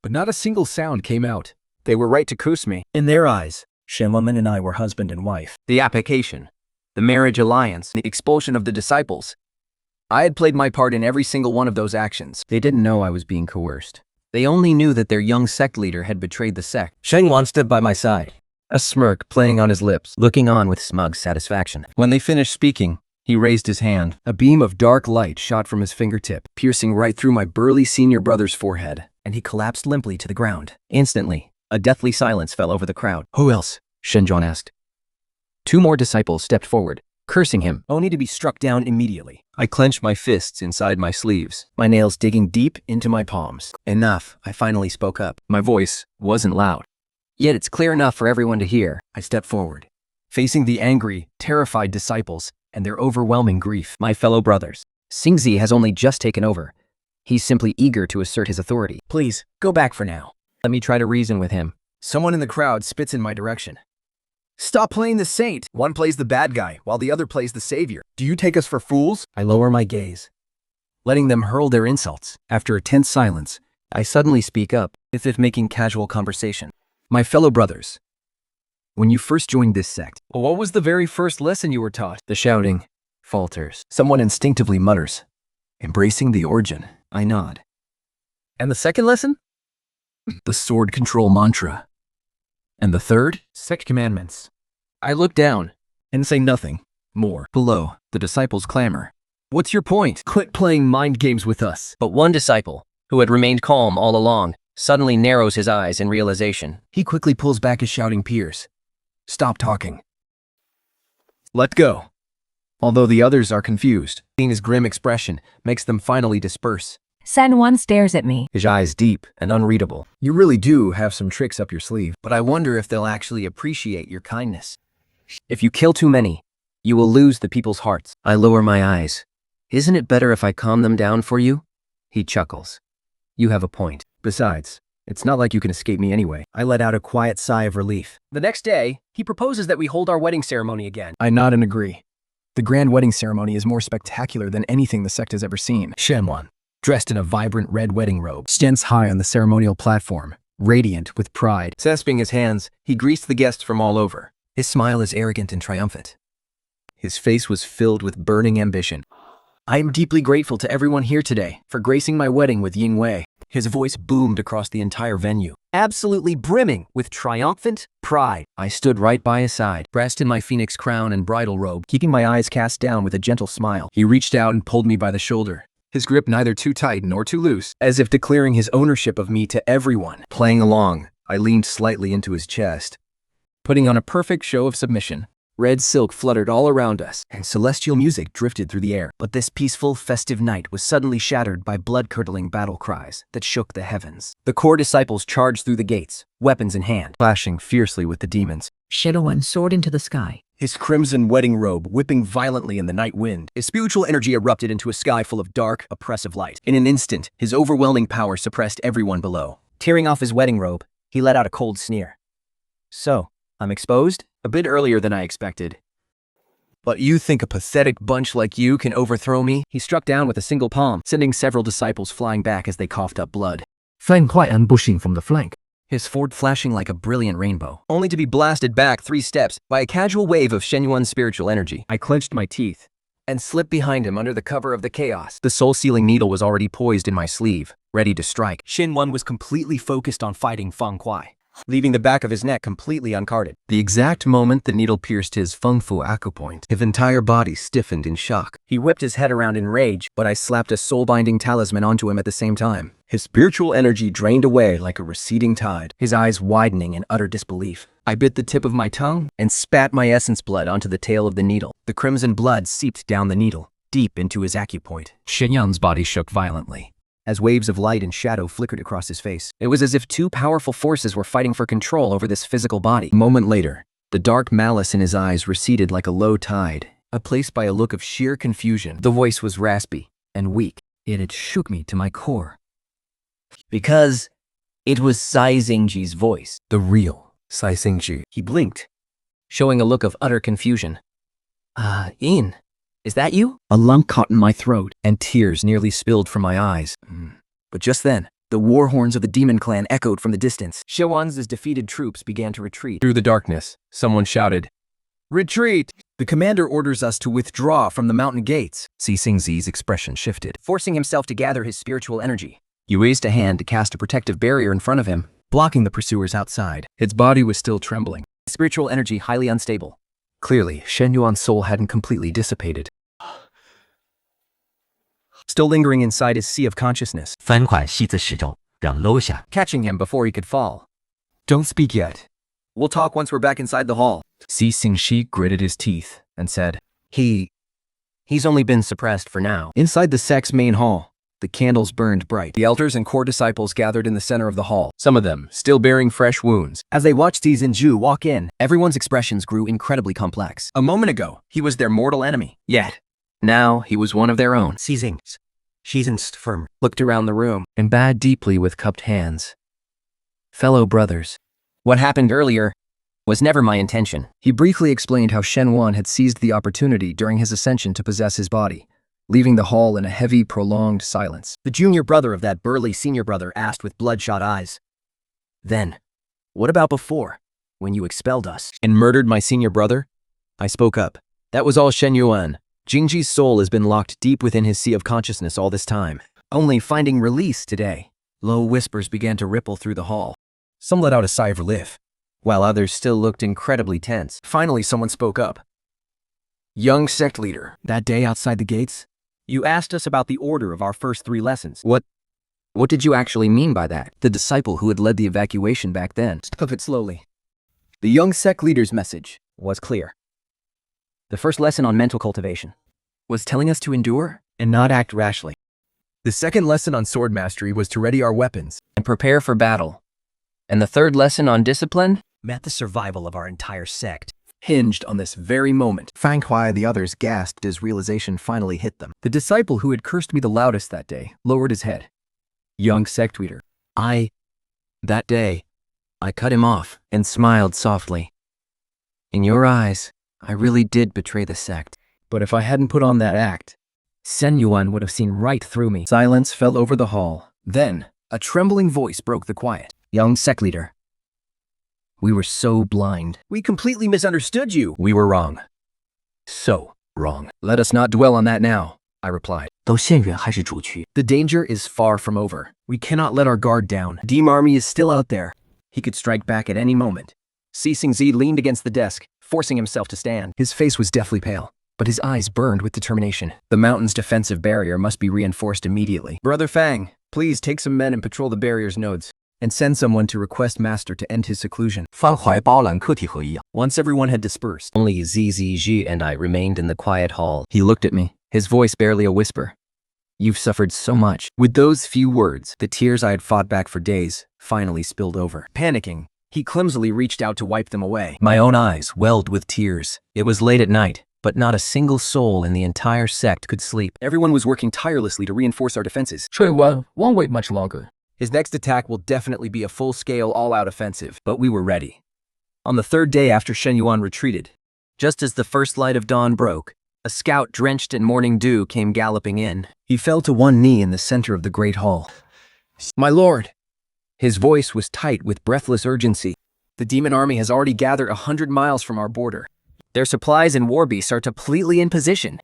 but not a single sound came out. They were right to curse me. In their eyes, Shenwoman and I were husband and wife. The application, the marriage alliance, the expulsion of the disciples. I had played my part in every single one of those actions. They didn't know I was being coerced. They only knew that their young sect leader had betrayed the sect. Shenwan stood by my side, a smirk playing on his lips, Looking on with smug satisfaction. When they finished speaking, He raised his hand. A beam of dark light shot from his fingertip, piercing right through my burly senior brother's forehead, and he collapsed limply to the ground. Instantly, a deathly silence fell over the crowd. Who else? Shenjuan asked. 2 more disciples stepped forward, cursing him. Only to be struck down immediately. I clenched my fists inside my sleeves, my nails digging deep into my palms. Enough, I finally spoke up. My voice wasn't loud, Yet it's clear enough for everyone to hear. I stepped forward, facing the angry, terrified disciples and their overwhelming grief. My fellow brothers, Xingzi has only just taken over. He's simply eager to assert his authority. Please, go back for now. Let me try to reason with him. Someone in the crowd spits in my direction. Stop playing the saint. One plays the bad guy, while the other plays the savior. Do you take us for fools? I lower my gaze, letting them hurl their insults. After a tense silence, I suddenly speak up, as if making casual conversation. My fellow brothers, when you first joined this sect, what was the very first lesson you were taught? The shouting falters. Someone instinctively mutters, embracing the origin. I nod. And the second lesson? The sword control mantra. And the third? Sect commandments. I look down and say nothing more. Below, the disciples clamor. What's your point? Quit playing mind games with us. But one disciple, who had remained calm all along, suddenly narrows his eyes in realization. He quickly pulls back his shouting peers. Stop talking. Let go. Although the others are confused, seeing his grim expression makes them finally disperse. Shenwan stares at me. His eyes deep and unreadable. You really do have some tricks up your sleeve, but I wonder if they'll actually appreciate your kindness. If you kill too many, you will lose the people's hearts. I lower my eyes. Isn't it better if I calm them down for you? He chuckles. You have a point. Besides, it's not like you can escape me anyway. I let out a quiet sigh of relief. The next day, he proposes that we hold our wedding ceremony again. I nod and agree. The grand wedding ceremony is more spectacular than anything the sect has ever seen. Shenwan, dressed in a vibrant red wedding robe, stands high on the ceremonial platform, radiant with pride. Clasping his hands, he greets the guests from all over. His smile is arrogant and triumphant. His face was filled with burning ambition. I am deeply grateful to everyone here today for gracing my wedding with Yingwei. His voice boomed across the entire venue, absolutely brimming with triumphant pride. I stood right by his side, dressed in my phoenix crown and bridal robe, keeping my eyes cast down with a gentle smile. He reached out and pulled me by the shoulder, his grip neither too tight nor too loose, as if declaring his ownership of me to everyone. Playing along, I leaned slightly into his chest, putting on a perfect show of submission. Red silk fluttered all around us, and celestial music drifted through the air. But this peaceful, festive night was suddenly shattered by blood-curdling battle cries that shook the heavens. The core disciples charged through the gates, weapons in hand, clashing fiercely with the demons. Shenwan soared into the sky. His crimson wedding robe whipping violently in the night wind. His spiritual energy erupted into a sky full of dark, oppressive light. In an instant, his overwhelming power suppressed everyone below. Tearing off his wedding robe, he let out a cold sneer. So, I'm exposed? A bit earlier than I expected. But you think a pathetic bunch like you can overthrow me? He struck down with a single palm, sending several disciples flying back as they coughed up blood. Flame quite ambushing from the flank. His sword flashing like a brilliant rainbow, only to be blasted back 3 steps by a casual wave of Shenyuan's spiritual energy. I clenched my teeth and slipped behind him under the cover of the chaos. The soul-sealing needle was already poised in my sleeve, ready to strike. Shenyuan was completely focused on fighting Feng Kuai, leaving the back of his neck completely unguarded. The exact moment the needle pierced his Feng Fu acupoint, his entire body stiffened in shock. He whipped his head around in rage, but I slapped a soul-binding talisman onto him at the same time. His spiritual energy drained away like a receding tide, his eyes widening in utter disbelief. I bit the tip of my tongue and spat my essence blood onto the tail of the needle. The crimson blood seeped down the needle, deep into his acupoint. Shenyan's body shook violently as waves of light and shadow flickered across his face. It was as if 2 powerful forces were fighting for control over this physical body. A moment later, the dark malice in his eyes receded like a low tide, replaced by a look of sheer confusion. The voice was raspy and weak, yet it shook me to my core. Because it was Sai Xingji's voice. The real Sai Xingji. He blinked, showing a look of utter confusion. Yin. Is that you? A lump caught in my throat, and tears nearly spilled from my eyes. But just then, the war horns of the demon clan echoed from the distance. Shewan's defeated troops began to retreat. Through the darkness, someone shouted, "Retreat! The commander orders us to withdraw from the mountain gates." Xingzi's expression shifted, forcing himself to gather his spiritual energy. He raised a hand to cast a protective barrier in front of him, blocking the pursuers outside. His body was still trembling, spiritual energy highly unstable. Clearly, Shenyuan's soul hadn't completely dissipated. still lingering inside his sea of consciousness, 翻款戏子使咒，让搂下。 catching him before he could fall. Don't speak yet. We'll talk once we're back inside the hall. Si Xingxi gritted his teeth and said, He's only been suppressed for now. Inside the sect's main hall, the candles burned bright. The elders and core disciples gathered in the center of the hall, some of them still bearing fresh wounds. As they watched Xi Zhenju walk in, everyone's expressions grew incredibly complex. A moment ago, he was their mortal enemy. Yet, now he was one of their own. She's firm. Looked around the room and bowed deeply with cupped hands. Fellow brothers, what happened earlier was never my intention. He briefly explained how Shen Yuan had seized the opportunity during his ascension to possess his body, leaving the hall in a heavy, prolonged silence. The junior brother of that burly senior brother asked with bloodshot eyes. Then, what about before, when you expelled us? And murdered my senior brother? I spoke up. That was all Shen Yuan. Jingji's soul has been locked deep within his sea of consciousness all this time, only finding release today. Low whispers began to ripple through the hall. Some let out a sigh of relief, while others still looked incredibly tense. Finally, someone spoke up. Young sect leader, that day outside the gates, you asked us about the order of our first 3 lessons. What did you actually mean by that? The disciple who had led the evacuation back then spoke it slowly. The young sect leader's message was clear. The first lesson on mental cultivation was telling us to endure and not act rashly. The second lesson on sword mastery was to ready our weapons and prepare for battle. And the third lesson on discipline meant the survival of our entire sect. Hinged on this very moment. Fang Huai and the others gasped as realization finally hit them. The disciple who had cursed me the loudest that day lowered his head. Young sect leader. That day, I cut him off and smiled softly. In your eyes, I really did betray the sect. But if I hadn't put on that act, Shen Yuan would have seen right through me. Silence fell over the hall. Then, a trembling voice broke the quiet. Young sect leader. We were so blind. We completely misunderstood you. We were wrong. So wrong. Let us not dwell on that now, I replied. 都县远还是主区？ The danger is far from over. We cannot let our guard down. Deem Army is still out there. He could strike back at any moment. Si Xingzi leaned against the desk, forcing himself to stand. His face was deathly pale, but his eyes burned with determination. The mountain's defensive barrier must be reinforced immediately. Brother Fang, please take some men and patrol the barrier's nodes, and send someone to request Master to end his seclusion. 翻怀包揽课题合一。 Once everyone had dispersed, only ZZG and I remained in the quiet hall. He looked at me, his voice barely a whisper. You've suffered so much. With those few words, the tears I had fought back for days finally spilled over. Panicking, he clumsily reached out to wipe them away. My own eyes welled with tears. It was late at night, but not a single soul in the entire sect could sleep. Everyone was working tirelessly to reinforce our defenses. Shui Wen won't wait much longer. His next attack will definitely be a full-scale, all-out offensive, but we were ready. On the 3rd day after Shen Yuan retreated, just as the first light of dawn broke, a scout drenched in morning dew came galloping in. He fell to one knee in the center of the great hall. My lord! His voice was tight with breathless urgency. The demon army has already gathered 100 miles from our border. Their supplies and war beasts are completely in position.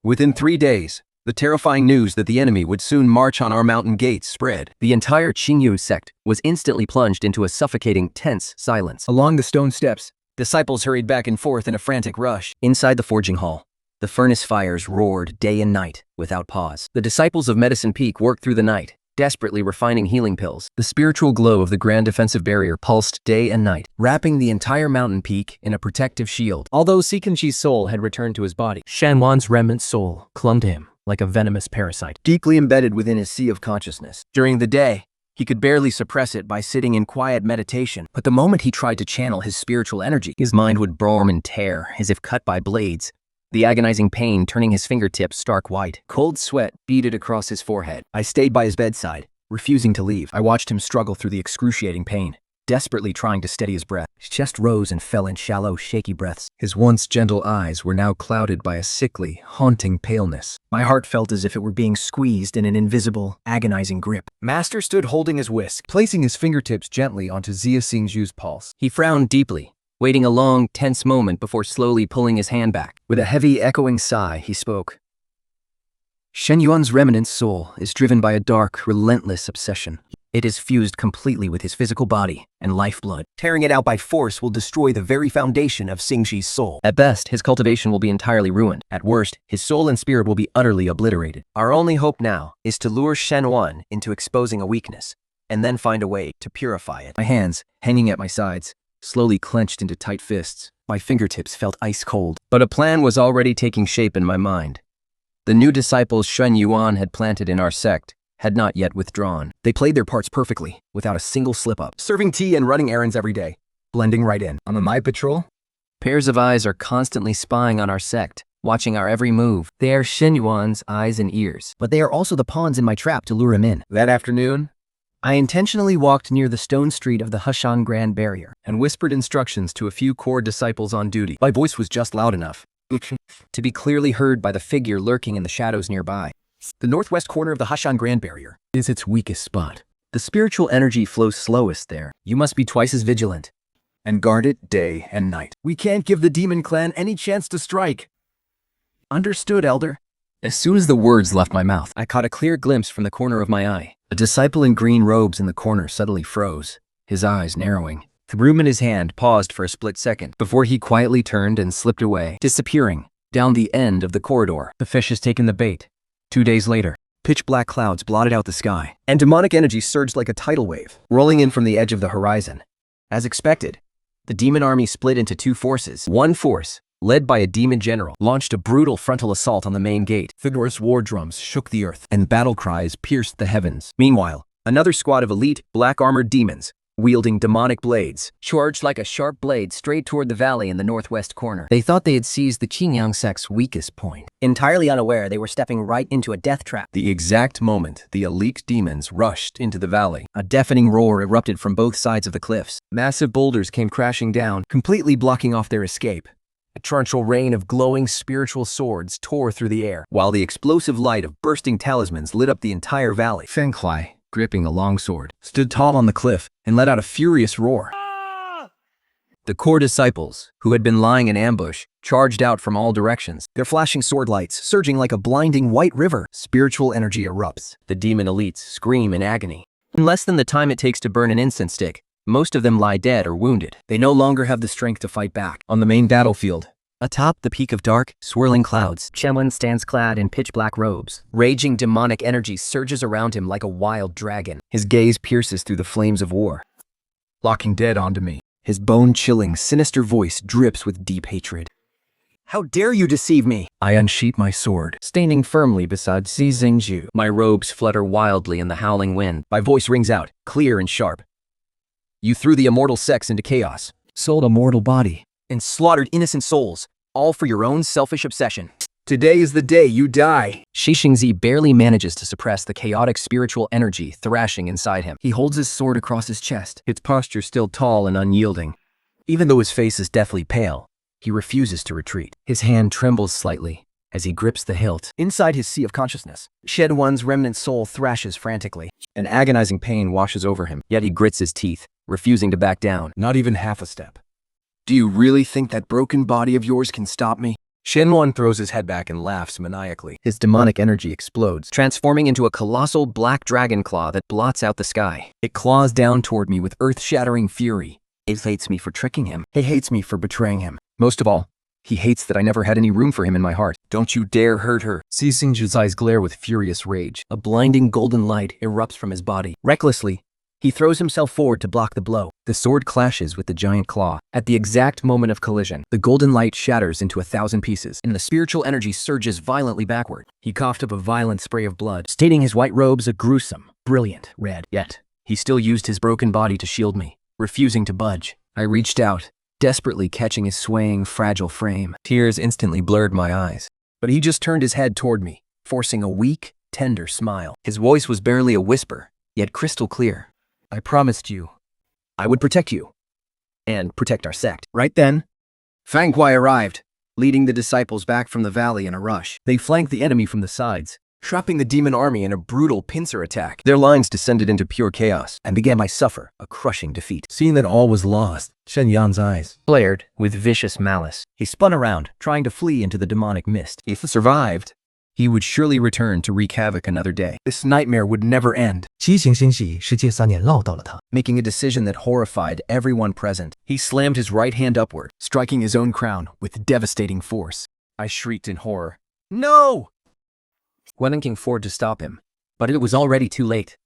Within 3 days, the terrifying news that the enemy would soon march on our mountain gates spread. The entire Qingyu sect was instantly plunged into a suffocating, tense silence. Along the stone steps, disciples hurried back and forth in a frantic rush. Inside the forging hall, the furnace fires roared day and night without pause. The disciples of Medicine Peak worked through the night, desperately refining healing pills. The spiritual glow of the grand defensive barrier pulsed day and night, wrapping the entire mountain peak in a protective shield. Although Sikanchi's soul had returned to his body, Shen Yuan's remnant soul clung to him like a venomous parasite, deeply embedded within his sea of consciousness. During the day, he could barely suppress it by sitting in quiet meditation, but the moment he tried to channel his spiritual energy, his mind would burn and tear as if cut by blades, the agonizing pain turning his fingertips stark white. Cold sweat beaded across his forehead. I stayed by his bedside, refusing to leave. I watched him struggle through the excruciating pain, desperately trying to steady his breath. His chest rose and fell in shallow, shaky breaths. His once gentle eyes were now clouded by a sickly, haunting paleness. My heart felt as if it were being squeezed in an invisible, agonizing grip. Master stood holding his whisk, placing his fingertips gently onto Xia Xingju's pulse. He frowned deeply, waiting a long, tense moment before slowly pulling his hand back. With a heavy, echoing sigh, he spoke. Shen Yuan's remnant soul is driven by a dark, relentless obsession. It is fused completely with his physical body and lifeblood. Tearing it out by force will destroy the very foundation of Xingxi's soul. At best, his cultivation will be entirely ruined. At worst, his soul and spirit will be utterly obliterated. Our only hope now is to lure Shen Wan into exposing a weakness, and then find a way to purify it. My hands, hanging at my sides, slowly clenched into tight fists. My fingertips felt ice cold. But a plan was already taking shape in my mind. The new disciples Shen Yuan had planted in our sect had not yet withdrawn. They played their parts perfectly, without a single slip-up, serving tea and running errands every day, blending right in. On my patrol, pairs of eyes are constantly spying on our sect, watching our every move. They are Shen Yuan's eyes and ears, but they are also the pawns in my trap to lure him in. That afternoon, I intentionally walked near the stone street of the Hushan Grand Barrier and whispered instructions to a few core disciples on duty. My voice was just loud enough to be clearly heard by the figure lurking in the shadows nearby. The northwest corner of the Hushan Grand Barrier is its weakest spot. The spiritual energy flows slowest there. You must be twice as vigilant and guard it day and night. We can't give the demon clan any chance to strike. Understood, Elder. As soon as the words left my mouth, I caught a clear glimpse from the corner of my eye. A disciple in green robes in the corner suddenly froze, his eyes narrowing. The broom in his hand paused for a split second before he quietly turned and slipped away, disappearing down the end of the corridor. The fish has taken the bait. 2 days later, pitch black clouds blotted out the sky, and demonic energy surged like a tidal wave, rolling in from the edge of the horizon. As expected, the demon army split into two forces. One force, led by a demon general, launched a brutal frontal assault on the main gate. Vigorous war drums shook the earth, and battle cries pierced the heavens. Meanwhile, another squad of elite, black-armored demons, wielding demonic blades, charged like a sharp blade straight toward the valley in the northwest corner. They thought they had seized the Qingyang sect's weakest point. Entirely unaware, they were stepping right into a death trap. The exact moment the elite demons rushed into the valley, a deafening roar erupted from both sides of the cliffs. Massive boulders came crashing down, completely blocking off their escape. A torrential rain of glowing spiritual swords tore through the air, while the explosive light of bursting talismans lit up the entire valley. Feng Kuai, gripping a longsword, stood tall on the cliff and let out a furious roar. The core disciples, who had been lying in ambush, charged out from all directions, their flashing sword lights surging like a blinding white river. Spiritual energy erupts. The demon elites scream in agony. In less than the time it takes to burn an incense stick, most of them lie dead or wounded. They no longer have the strength to fight back. On the main battlefield, atop the peak of dark, swirling clouds, Shen Wan stands clad in pitch-black robes. Raging demonic energy surges around him like a wild dragon. His gaze pierces through the flames of war, locking dead onto me. His bone-chilling, sinister voice drips with deep hatred. How dare you deceive me? I unsheath my sword, standing firmly beside Xi Xingzhu. My robes flutter wildly in the howling wind. My voice rings out, clear and sharp. You threw the immortal sex into chaos, sold a mortal body, and slaughtered innocent souls, all for your own selfish obsession. Today is the day you die. Xi Xingzi barely manages to suppress the chaotic spiritual energy thrashing inside him. He holds his sword across his chest, its posture still tall and unyielding. Even though his face is deathly pale, he refuses to retreat. His hand trembles slightly as he grips the hilt. Inside his sea of consciousness, Shen Wan's remnant soul thrashes frantically. An agonizing pain washes over him, yet he grits his teeth, refusing to back down. Not even half a step. Do you really think that broken body of yours can stop me? Shen Wan throws his head back and laughs maniacally. His demonic energy explodes, transforming into a colossal black dragon claw that blots out the sky. It claws down toward me with earth-shattering fury. It hates me for tricking him. He hates me for betraying him. Most of all, he hates that I never had any room for him in my heart. Don't you dare hurt her. Xi Xingzhu's eyes glare with furious rage. A blinding golden light erupts from his body. Recklessly, he throws himself forward to block the blow. The sword clashes with the giant claw. At the exact moment of collision, the golden light shatters into 1,000 pieces, and the spiritual energy surges violently backward. He coughed up a violent spray of blood, staining his white robes a gruesome, brilliant red. Yet, he still used his broken body to shield me, refusing to budge. I reached out, desperately catching his swaying, fragile frame. Tears instantly blurred my eyes, but he just turned his head toward me, forcing a weak, tender smile. His voice was barely a whisper, yet crystal clear. I promised you I would protect you and protect our sect. Right then, Feng Kuai arrived, leading the disciples back from the valley in a rush. They flanked the enemy from the sides, trapping the demon army in a brutal pincer attack. Their lines descended into pure chaos and began to suffer a crushing defeat. Seeing that all was lost, Shen Yan's eyes flared with vicious malice. He spun around, trying to flee into the demonic mist. If he survived, He would surely return to wreak havoc another day. This nightmare would never end. 奇形星系世界3年唠到了他。 Making a decision that horrified everyone present, he slammed his right hand upward, striking his own crown with devastating force. I shrieked in horror. No! Wellington forward to stop him, but it was already too late.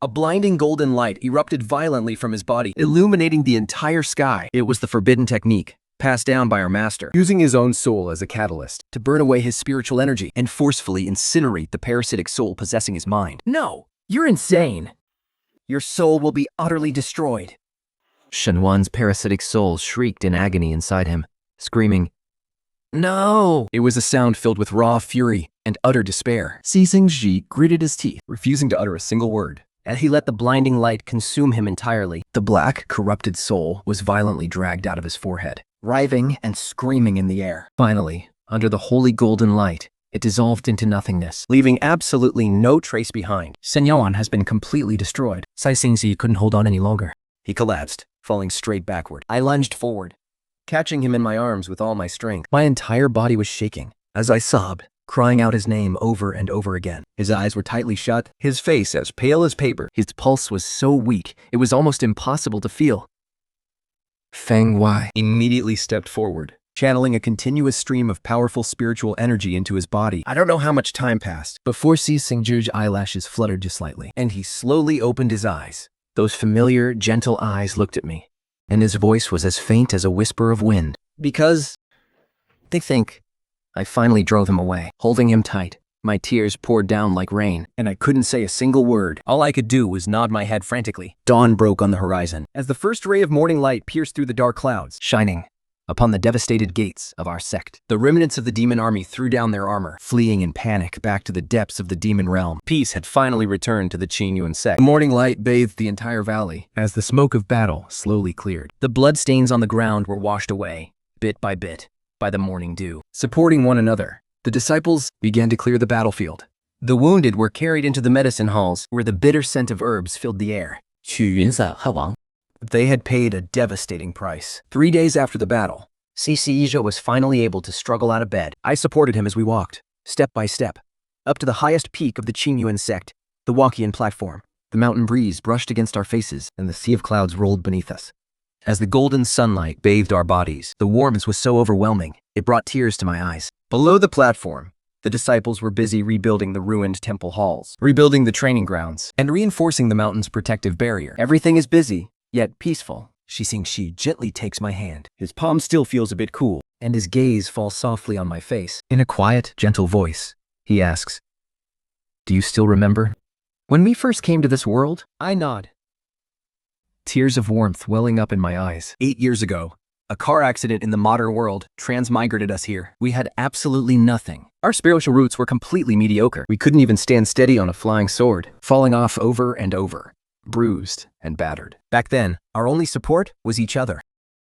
A blinding golden light erupted violently from his body, illuminating the entire sky. It was the forbidden technique, passed down by our master, Using his own soul as a catalyst to burn away his spiritual energy and forcefully incinerate the parasitic soul possessing his mind. No, you're insane. Your soul will be utterly destroyed. Shen Wan's parasitic soul shrieked in agony inside him, screaming, "No!" It was a sound filled with raw fury and utter despair. Xixingji gritted his teeth, Refusing to utter a single word. and he let the blinding light consume him entirely. The black, corrupted soul was violently dragged out of his forehead, writhing and screaming in the air, Finally, under the holy golden light, it dissolved into nothingness. leaving absolutely no trace behind. Shen Yawan has been completely destroyed. Sai Xingzi couldn't hold on any longer. He collapsed, falling straight backward. I lunged forward, catching him in my arms with all my strength. My entire body was shaking as I sobbed, crying out his name over and over again. His eyes were tightly shut, his face as pale as paper. His pulse was so weak, it was almost impossible to feel. Feng Wei Immediately stepped forward, channeling a continuous stream of powerful spiritual energy into his body. I don't know how much time passed before Si Xingzhi's eyelashes fluttered just slightly. and he slowly opened his eyes. Those familiar, gentle eyes looked at me, and his voice was as faint as a whisper of wind. Because They think. I finally drove him away, holding him tight. My tears poured down like rain. and I couldn't say a single word. All I could do was nod my head frantically. Dawn broke on the horizon as the first ray of morning light pierced through the dark clouds, Shining upon the devastated gates of our sect. the remnants of the demon army threw down their armor, fleeing in panic back to the depths of the demon realm. Peace had finally returned to the Qingyuan sect. The morning light bathed the entire valley as the smoke of battle slowly cleared. The bloodstains on the ground were washed away, bit by bit, by the morning dew. Supporting one another, the disciples began to clear the battlefield. The wounded were carried into the medicine halls where the bitter scent of herbs filled the air. 去云散汉王。 They had paid a devastating price. 3 days after the battle, Cici Izhou was finally able to struggle out of bed. I supported him as we walked, step by step, up to the highest peak of the Qingyuan sect, the Wakian platform. The mountain breeze brushed against our faces, and the sea of clouds rolled beneath us. As the golden sunlight bathed our bodies, the warmth was so overwhelming, it brought tears to my eyes. Below the platform, the disciples were busy rebuilding the ruined temple halls, rebuilding the training grounds, and reinforcing the mountain's protective barrier. Everything is busy, yet peaceful. Shi gently takes my hand. His palm still feels a bit cool, and his gaze falls softly on my face. In a quiet, gentle voice, he asks, "Do you still remember when we first came to this world?" I nod, tears of warmth welling up in my eyes. 8 years ago, a car accident in the modern world transmigrated us here. We had absolutely nothing. Our spiritual roots were completely mediocre. We couldn't even stand steady on a flying sword, falling off over and over, bruised and battered. Back then, our only support was each other.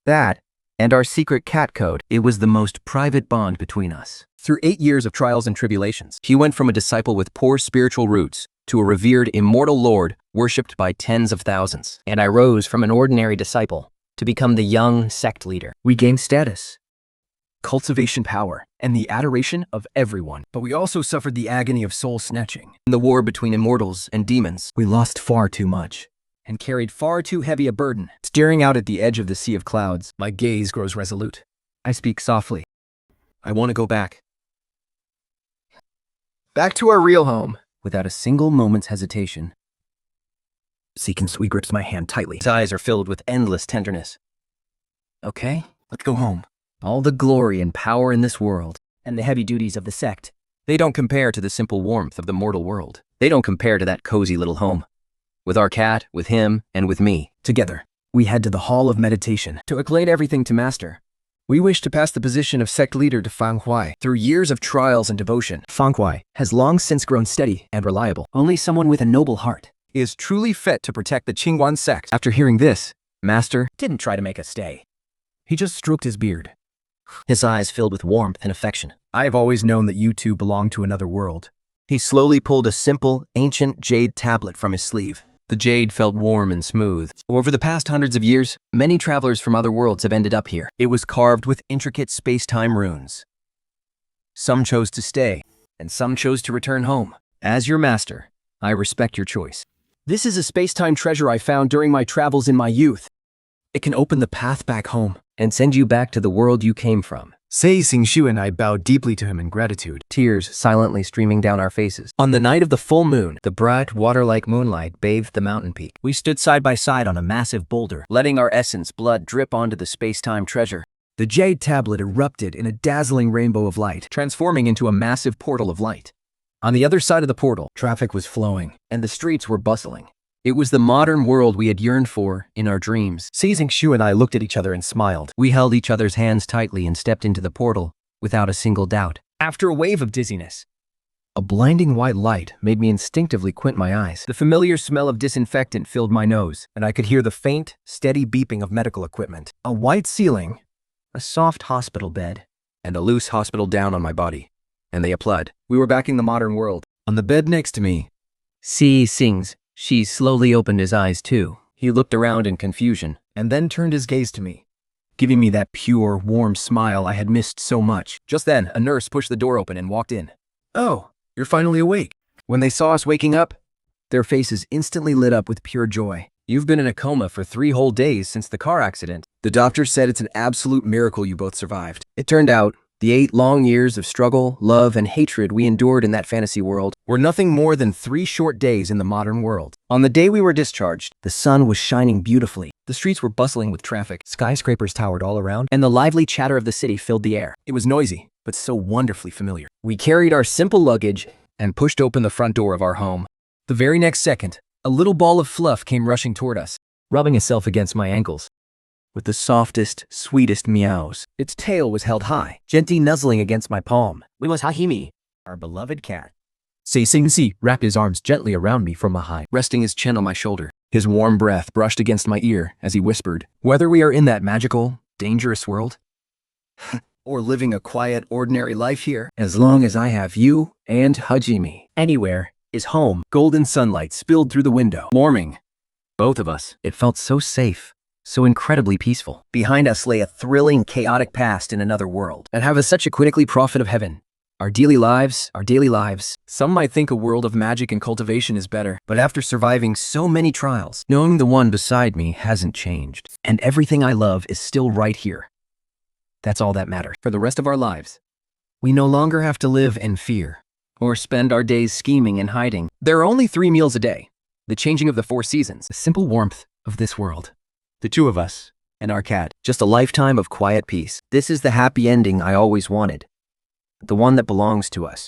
That, and our secret cat code, it was the most private bond between us. Through 8 years of trials and tribulations, he went from a disciple with poor spiritual roots to a revered immortal lord worshipped by tens of thousands. And I rose from an ordinary disciple to become the young sect leader. We gained status, cultivation power, and the adoration of everyone. But we also suffered the agony of soul snatching. In the war between immortals and demons, we lost far too much and carried far too heavy a burden. Staring out at the edge of the sea of clouds, my gaze grows resolute. I speak softly. I want to go back. Back to our real home. Without a single moment's hesitation, Sui grips my hand tightly. His eyes are filled with endless tenderness. Okay, let's go home. All the glory and power in this world, and the heavy duties of the sect, they don't compare to the simple warmth of the mortal world. They don't compare to that cozy little home. With our cat, with him, and with me, together, we head to the Hall of Meditation to explain everything to Master. We wish to pass the position of sect leader to Fang Huai. Through years of trials and devotion, Fang Huai has long since grown steady and reliable. Only someone with a noble heart is truly fit to protect the Qingyuan sect. After hearing this, Master didn't try to make us stay. He just stroked his beard, his eyes filled with warmth and affection. I have always known that you two belong to another world. He slowly pulled a simple, ancient jade tablet from his sleeve. The jade felt warm and smooth. Over the past hundreds of years, many travelers from other worlds have ended up here. It was carved with intricate space-time runes. Some chose to stay, and some chose to return home. As your master, I respect your choice. This is a space-time treasure I found during my travels in my youth. It can open the path back home and send you back to the world you came from. Sei Xingxiu and I bowed deeply to him in gratitude, Tears silently streaming down our faces. On the night of the full moon, the bright, water-like moonlight bathed the mountain peak. We stood side by side on a massive boulder, letting our essence blood drip onto the space-time treasure. The jade tablet erupted in a dazzling rainbow of light, transforming into a massive portal of light. On the other side of the portal, traffic was flowing, and the streets were bustling. It was the modern world we had yearned for in our dreams. Sei Xingxiu and I looked at each other and smiled. We held each other's hands tightly and stepped into the portal without a single doubt. After a wave of dizziness, a blinding white light made me instinctively quint my eyes. The familiar smell of disinfectant filled my nose, and I could hear the faint, steady beeping of medical equipment. A white ceiling, a soft hospital bed, and a loose hospital gown on my body. And they applaud. We were back in the modern world. On the bed next to me, Si Sings. She slowly opened his eyes too. He looked around in confusion, and then turned his gaze to me, giving me that pure, warm smile I had missed so much. Just then, a nurse pushed the door open and walked in. "Oh, you're finally awake." When they saw us waking up, their faces instantly lit up with pure joy. "You've been in a coma for 3 whole days since the car accident. The doctor said it's an absolute miracle you both survived." It turned out, the 8 long years of struggle, love, and hatred we endured in that fantasy world were nothing more than 3 short days in the modern world. On the day we were discharged, the sun was shining beautifully. The streets were bustling with traffic. Skyscrapers towered all around, and the lively chatter of the city filled the air. It was noisy, but so wonderfully familiar. We carried our simple luggage and pushed open the front door of our home. The very next second, a little ball of fluff came rushing toward us, rubbing itself against my ankles with the softest, sweetest meows. Its tail was held high, gently nuzzling against my palm. We was Hahimi, our beloved cat. Sei Xingxi wrapped his arms gently around me from behind, resting his chin on my shoulder. His warm breath brushed against my ear as he whispered, "Whether we are in that magical, dangerous world, or living a quiet, ordinary life here, as long as I have you and Hajime, anywhere is home." Golden sunlight spilled through the window, warming both of us. It felt so safe. So incredibly peaceful. Behind us lay a thrilling, chaotic past in another world, and have such a quickly prophet of heaven. Our daily lives. Some might think a world of magic and cultivation is better, but after surviving so many trials, knowing the one beside me hasn't changed, and everything I love is still right here. That's all that matters. For the rest of our lives, we no longer have to live in fear, or spend our days scheming and hiding. There are only 3 meals a day, the changing of the 4 seasons, the simple warmth of this world. The 2 of us, and our cat. Just a lifetime of quiet peace. This is the happy ending I always wanted. The one that belongs to us.